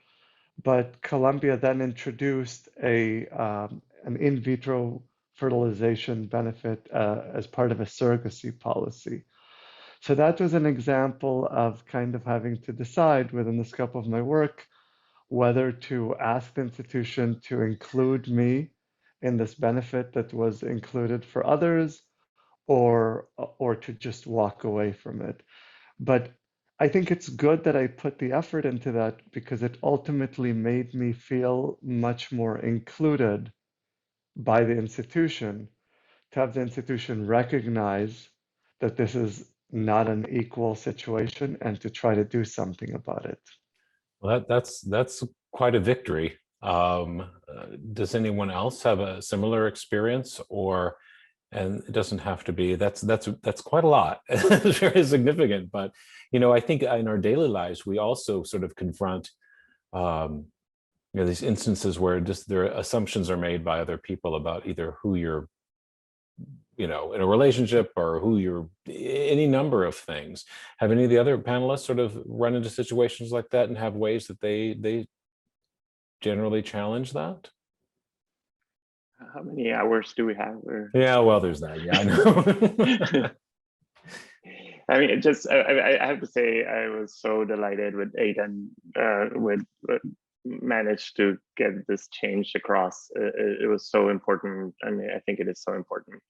but Columbia then introduced an in vitro fertilization benefit as part of a surrogacy policy. So that was an example of kind of having to decide within the scope of my work, whether to ask the institution to include me in this benefit that was included for others, or to just walk away from it. But I think it's good that I put the effort into that, because it ultimately made me feel much more included by the institution, to have the institution recognize that this is not an equal situation and to try to do something about it. Well, that's quite a victory. Does anyone else have a similar experience, or, and it doesn't have to be, that's quite a lot. It's very significant, but I think in our daily lives we also sort of confront these instances where just their assumptions are made by other people about either who you're in a relationship, or who you're, any number of things. Have any of the other panelists sort of run into situations like that and have ways that they generally challenge that? How many hours do we have? Yeah, well, there's that. Yeah, I know. I mean, I have to say, I was so delighted with Eitan, with managed to get this change across. It was so important. I mean, I think it is so important.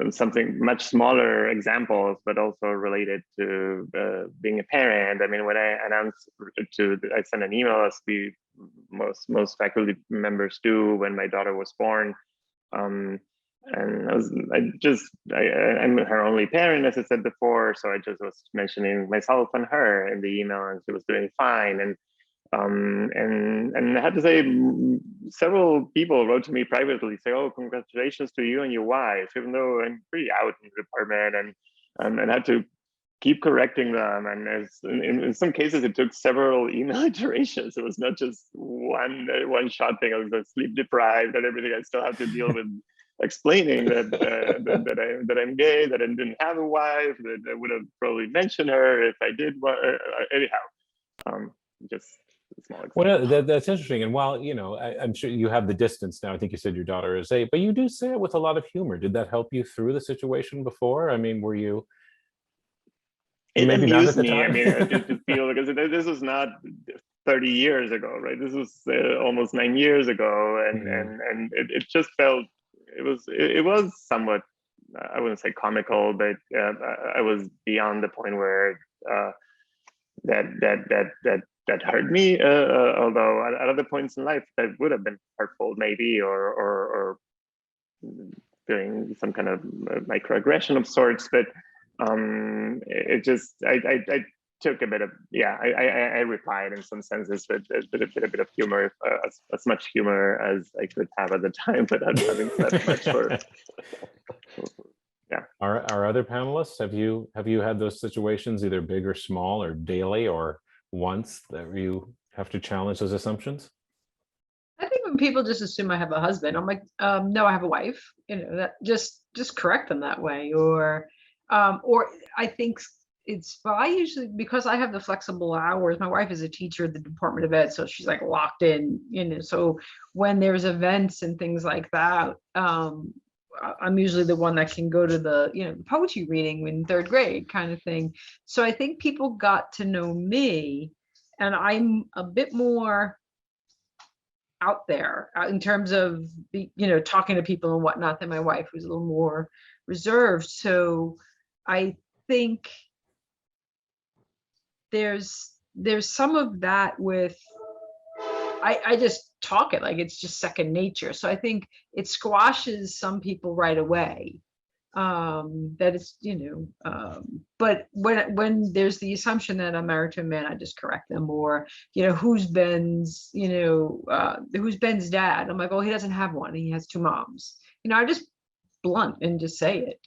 Something much smaller examples, but also related to being a parent. I mean, when I announced I sent an email, as we most faculty members do, when my daughter was born. And I'm her only parent, as I said before, so I just was mentioning myself and her in the email, and she was doing fine. And I have to say, several people wrote to me privately, say, "Oh, congratulations to you and your wife," even though I'm pretty out in the department, and I had to keep correcting them. And in some cases, it took several email iterations. It was not just one shot thing. I was sleep deprived and everything. I still have to deal with explaining that I'm gay, that I didn't have a wife, that I would have probably mentioned her if I did. Anyhow, just a small example. Well, that's interesting. And while I'm sure you have the distance now. I think you said your daughter is 8, but you do say it with a lot of humor. Did that help you through the situation before? I mean, were you? It maybe amused not at the me. time? I mean, to feel, because this was not 30 years ago, right? This was almost 9 years ago, and it just felt, it was somewhat, I wouldn't say comical, but I was beyond the point where that hurt me. Although at other points in life that would have been hurtful, maybe, or doing some kind of microaggression of sorts. But it just, I took a bit of, I replied in some senses with a bit of humor, as much humor as I could have at the time, without having said much for yeah. Our other panelists, have you had those situations, either big or small, or daily, or once, that you have to challenge those assumptions? I think when people just assume I have a husband, I'm like, no, I have a wife. That just correct them that way, or I think I usually, because I have the flexible hours, my wife is a teacher at the Department of Ed, so she's like locked in, so when there's events and things like that, I'm usually the one that can go to the poetry reading in 3rd grade kind of thing. So I think people got to know me, and I'm a bit more out there in terms of talking to people and whatnot than my wife, who's a little more reserved. So I think there's some of that with, I just talk it like it's just second nature. So I think it squashes some people right away. That it's, but when there's the assumption that I'm married to a man, I just correct them, or, who's Ben's dad? I'm like, oh, he doesn't have one. He has 2 moms. I just blunt and just say it.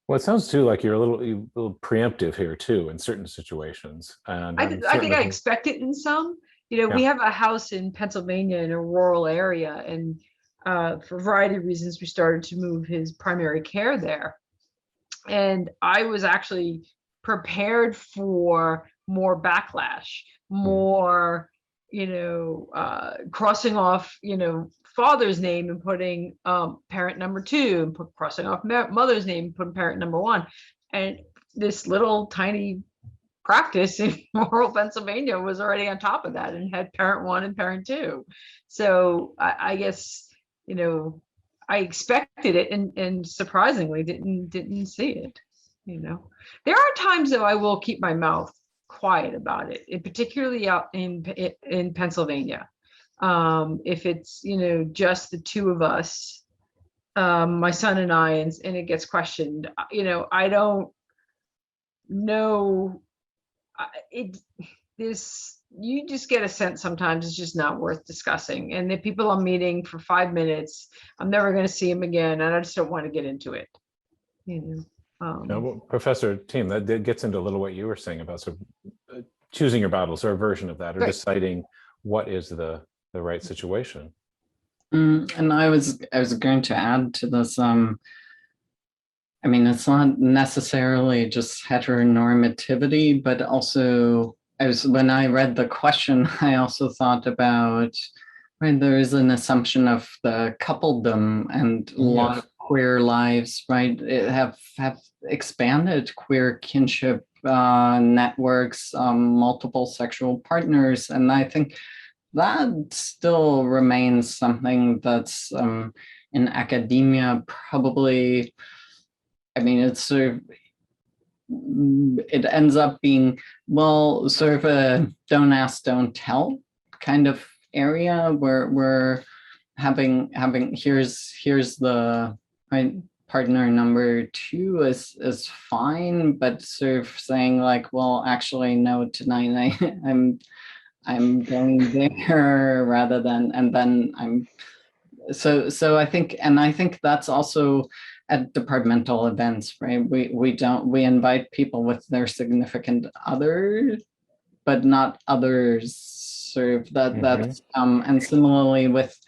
Well, it sounds too like you're a little preemptive here too in certain situations. And I think I expect it in some. We have a house in Pennsylvania in a rural area, and for a variety of reasons, we started to move his primary care there. And I was actually prepared for more backlash, more, crossing off, father's name and putting parent number 2, and crossing off mother's name and putting parent number 1. And this little tiny practice in rural Pennsylvania was already on top of that and had parent 1 and parent 2. So I guess, you know, I expected it and surprisingly didn't see it, you know. There are times though I will keep my mouth quiet about it, particularly out in Pennsylvania. If it's, you know, just the two of us, my son and I, and it gets questioned, you know, I don't know. You just get a sense sometimes it's just not worth discussing. And the people I'm meeting for 5 minutes, I'm never going to see them again. And I just don't want to get into it. You know? Now, well, Professor Thiem, that gets into a little what you were saying about sort of choosing your battles, or a version of that, or deciding what is the right situation. And I was going to add to this. I mean, it's not necessarily just heteronormativity, but also, when I read the question, I also thought about, right, there is an assumption of the coupledom, and a lot of queer lives, right, have expanded queer kinship networks, multiple sexual partners, and I think that still remains something that's in academia probably, I mean, it's sort of, it ends up being, well, sort of a don't ask, don't tell kind of area where we're having here's the right partner number 2 is fine, but sort of saying like, well, actually no, tonight I'm going there rather than, and then I'm so I think that's also at departmental events, right? We invite people with their significant other, but not others, sort of that's and similarly with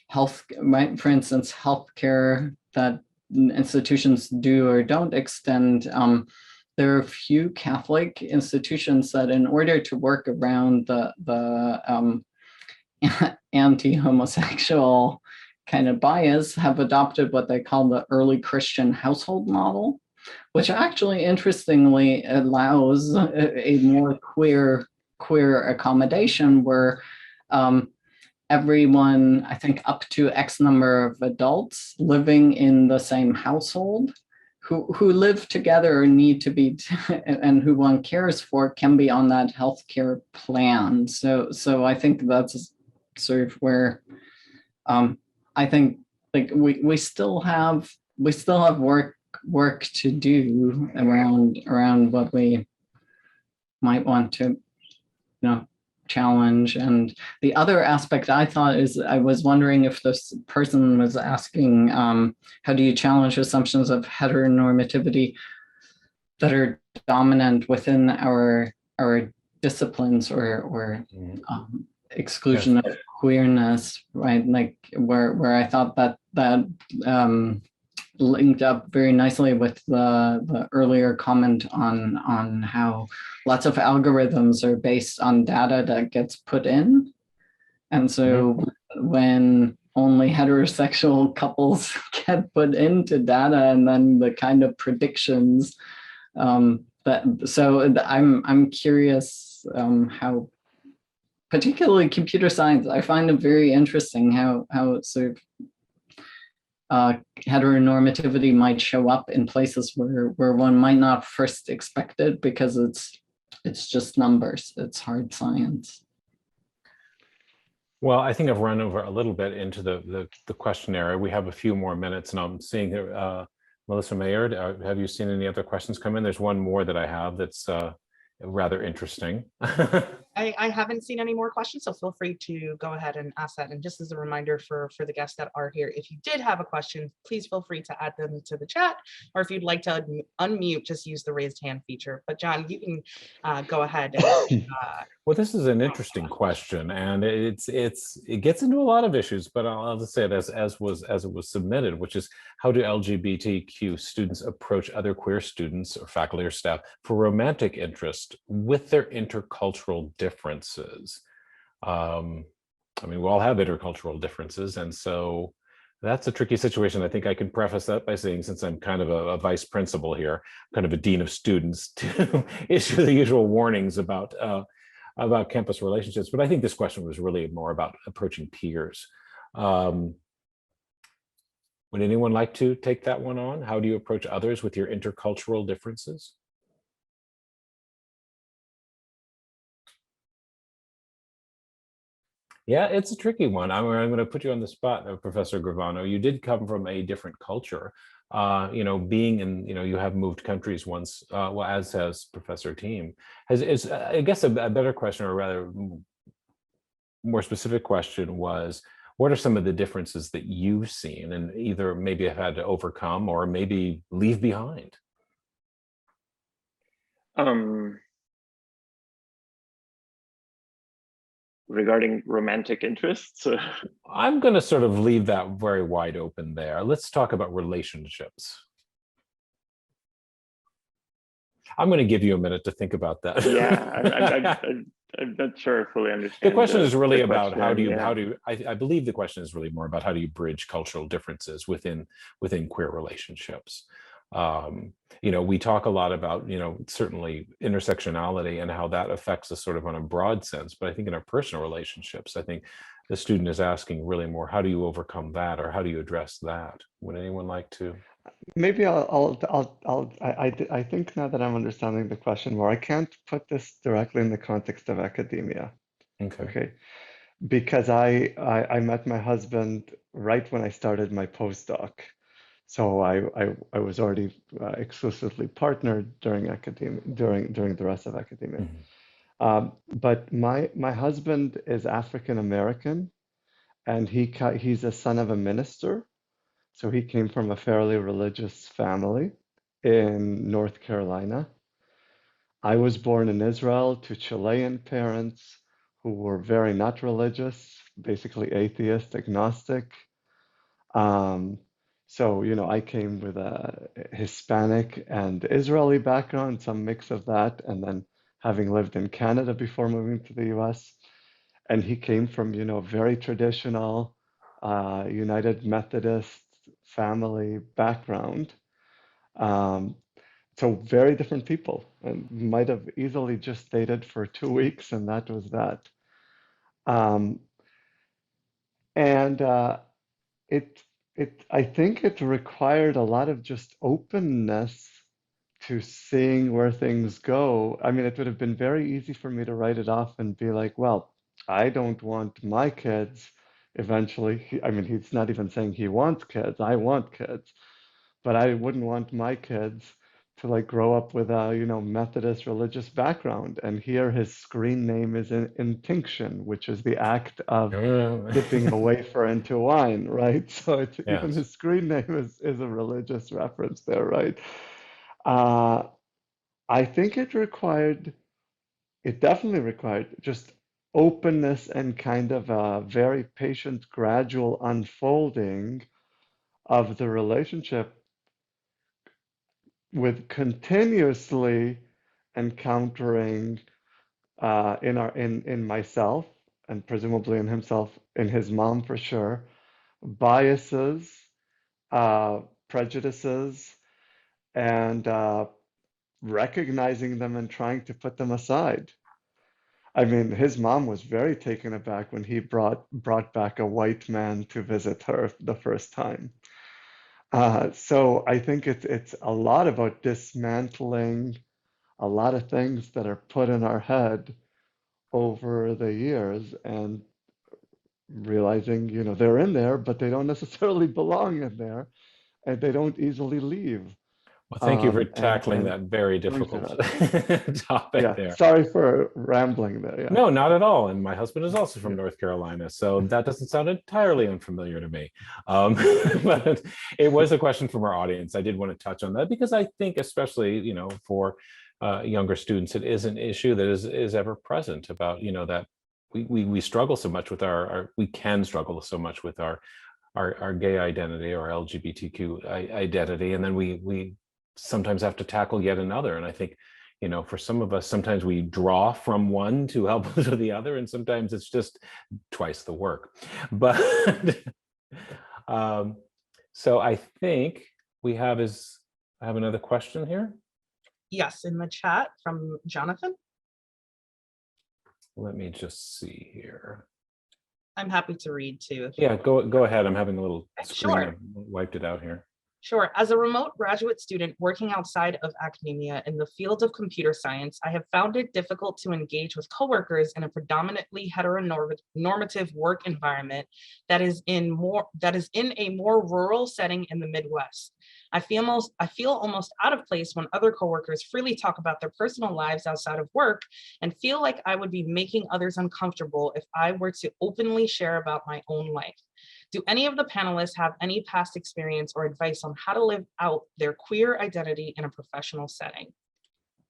health, right? For instance, healthcare that institutions do or don't extend. There are a few Catholic institutions that, in order to work around the anti-homosexual kind of bias, have adopted what they call the early Christian household model, which actually interestingly allows a more queer accommodation where everyone, I think up to X number of adults living in the same household who live together or need to be, and who one cares for, can be on that healthcare plan. So I think that's sort of where I think like we still have work to do around what we might want to, you know, challenge. And the other aspect I thought is, I was wondering if this person was asking, how do you challenge assumptions of heteronormativity that are dominant within our disciplines, or exclusion of queerness, right? Like where I thought that linked up very nicely with the earlier comment on how lots of algorithms are based on data that gets put in. And so when only heterosexual couples get put into data, and then the kind of predictions I'm curious how, particularly computer science, I find it very interesting how sort of heteronormativity might show up in places where one might not first expect it, because it's just numbers, it's hard science. Well, I think I've run over a little bit into the questionnaire. We have a few more minutes, and I'm seeing Melissa Mayard, have you seen any other questions come in? There's one more that I have that's rather interesting. I haven't seen any more questions, so feel free to go ahead and ask that. And just as a reminder for the guests that are here, if you did have a question, please feel free to add them to the chat, or if you'd like to unmute, just use the raised hand feature. But John, you can go ahead. And, well, this is an interesting question, and it gets into a lot of issues, but I'll just say it as it was submitted, which is, how do LGBTQ students approach other queer students or faculty or staff for romantic interest with their intercultural differences? I mean, we all have intercultural differences, and so That's a tricky situation. I think I can preface that by saying, since I'm kind of a vice principal here, kind of a dean of students, to issue the usual warnings about campus relationships. But I think this question was really more about approaching peers. Would anyone like to take that one on? How do you approach others with your intercultural differences? Yeah, it's a tricky one. I'm going to put you on the spot, Professor Gravano. You did come from a different culture. Being in, you have moved countries once, well, as has Professor Thiem. Is I guess a better question, or rather more specific question, was what are some of the differences that you've seen and either maybe have had to overcome or maybe leave behind? Regarding romantic interests? I'm going to sort of leave that very wide open there. Let's talk about relationships. I'm going to give you a minute to think about that. Yeah, I'm not sure I fully understand. The question is really about I believe the question is really more about how do you bridge cultural differences within queer relationships. We talk a lot about, certainly intersectionality and how that affects us sort of on a broad sense, but I think in our personal relationships, I think the student is asking really more, how do you overcome that, or how do you address that? Would anyone like to? Maybe I think now that I'm understanding the question more, I can't put this directly in the context of academia. Okay. Because I met my husband right when I started my postdoc. So I was already exclusively partnered during academia, during the rest of academia. But my husband is African American, and he's a son of a minister. So he came from a fairly religious family in North Carolina. I was born in Israel to Chilean parents who were very not religious, basically atheist, agnostic. So, I came with a Hispanic and Israeli background, some mix of that, and then having lived in Canada before moving to the US. And he came from, very traditional United Methodist family background. So very different people, and might have easily just dated for 2 weeks, and that was that. I think it required a lot of just openness to seeing where things go. I mean, it would have been very easy for me to write it off and be like, well, I don't want my kids eventually. He's not even saying he wants kids. I want kids, but I wouldn't want my kids to grow up with a, Methodist religious background. And here his screen name is intinction, which is the act of dipping a wafer into wine, right? So it's even his screen name is a religious reference there, right? I think it definitely required just openness and kind of a very patient, gradual unfolding of the relationship, with continuously encountering in myself, and presumably in himself, in his mom for sure, biases, prejudices, and recognizing them and trying to put them aside. I mean, his mom was very taken aback when he brought back a white man to visit her the first time. So I think it's a lot about dismantling a lot of things that are put in our head over the years, and realizing, they're in there, but they don't necessarily belong in there, and they don't easily leave. Well, thank you for tackling that very difficult topic there. Sorry for rambling there. Yeah. No, not at all. And my husband is also from North Carolina, so that doesn't sound entirely unfamiliar to me. But it was a question from our audience. I did want to touch on that because I think, especially, for younger students, it is an issue that is ever present about, that we struggle so much with we can struggle so much with our gay identity or LGBTQ identity, and then we sometimes have to tackle yet another. And I think, for some of us, sometimes we draw from one to help us with the other, and sometimes it's just twice the work. But So I think I have another question here. Yes, in the chat from Jonathan. Let me just see here. I'm happy to read too. Yeah, go ahead. I'm having a little screen. Sure. I wiped it out here. Sure. As a remote graduate student working outside of academia in the field of computer science, I have found it difficult to engage with coworkers in a predominantly heteronormative work environment that is in a more rural setting in the Midwest. I feel almost out of place when other coworkers freely talk about their personal lives outside of work, and feel like I would be making others uncomfortable if I were to openly share about my own life. Do any of the panelists have any past experience or advice on how to live out their queer identity in a professional setting?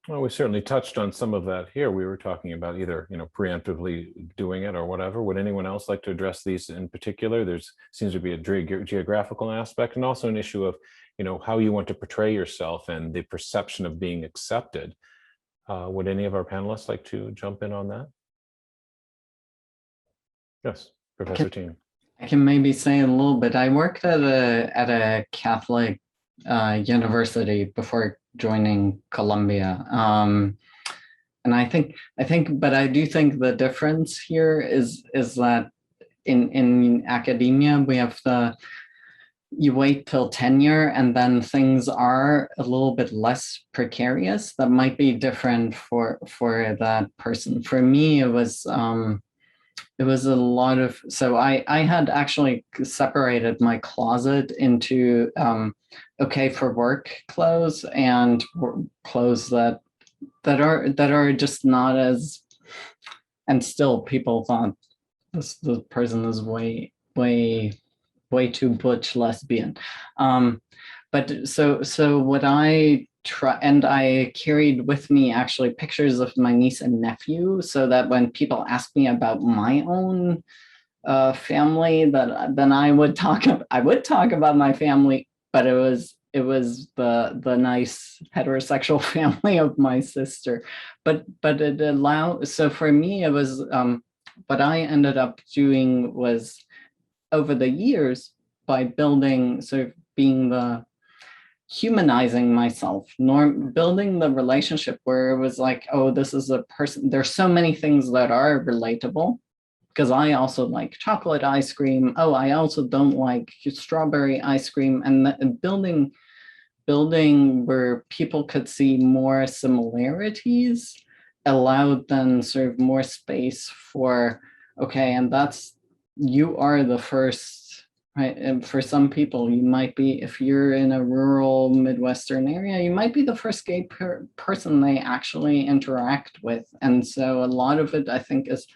Well, we certainly touched on some of that here. We were talking about either, preemptively doing it or whatever. Would anyone else like to address these in particular? Seems to be a geographical aspect, and also an issue of, how you want to portray yourself and the perception of being accepted. Would any of our panelists like to jump in on that? Yes, Professor Thiem. I can maybe say a little bit. I worked at a Catholic university before joining Columbia, and I think, but I do think the difference here is that in academia we have you wait till tenure, and then things are a little bit less precarious. That might be different for that person. For me, it was a lot of, so I had actually separated my closet into okay for work clothes and clothes that are just not as, and still people thought the person is way too butch lesbian. But so what I try, and I carried with me actually pictures of my niece and nephew, so that when people ask me about my own family, that then I would talk about my family, but it was the nice heterosexual family of my sister. But it allowed, so for me it was what I ended up doing was, over the years, by building, sort of being humanizing myself, building the relationship where it was like, oh, this is a person. There's so many things that are relatable, because I also like chocolate ice cream. Oh, I also don't like strawberry ice cream. And building where people could see more similarities allowed then sort of more space for, okay, and you are the first, right? And for some people, you might be, if you're in a rural Midwestern area, you might be the first gay person they actually interact with. And so a lot of it, I think, is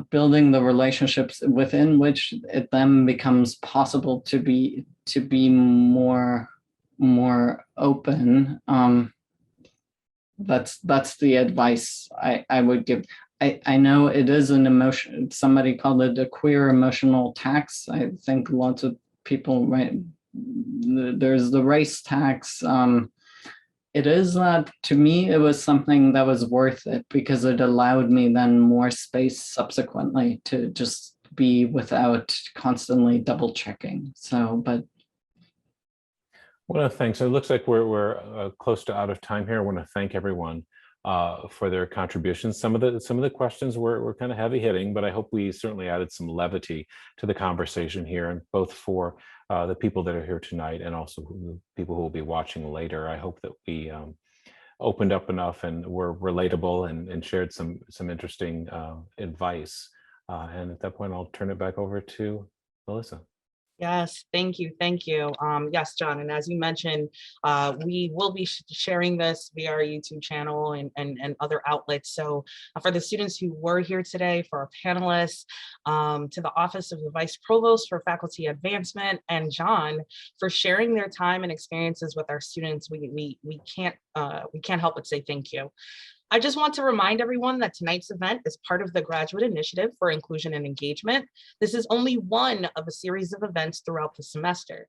building the relationships within which it then becomes possible to be more open. That's the advice I would give. I know it is an emotion. Somebody called it a queer emotional tax. I think lots of people, right? There's the race tax. It is that, to me, it was something that was worth it, because it allowed me then more space subsequently to just be without constantly double checking. So, but. Well, thanks. It looks like we're close to out of time here. I want to thank everyone for their contributions. Some of the questions were kind of heavy hitting, but I hope we certainly added some levity to the conversation here, and both for the people that are here tonight and also the people who will be watching later. I hope that we opened up enough and were relatable and shared some interesting advice. And at that point, I'll turn it back over to Melissa. Yes, thank you. Yes, John, and as you mentioned, we will be sharing this via our YouTube channel and other outlets. So for the students who were here today, for our panelists, to the Office of the Vice Provost for Faculty Advancement, and John for sharing their time and experiences with our students, we can't help but say thank you. I just want to remind everyone that tonight's event is part of the Graduate Initiative for Inclusion and Engagement. This is only one of a series of events throughout the semester.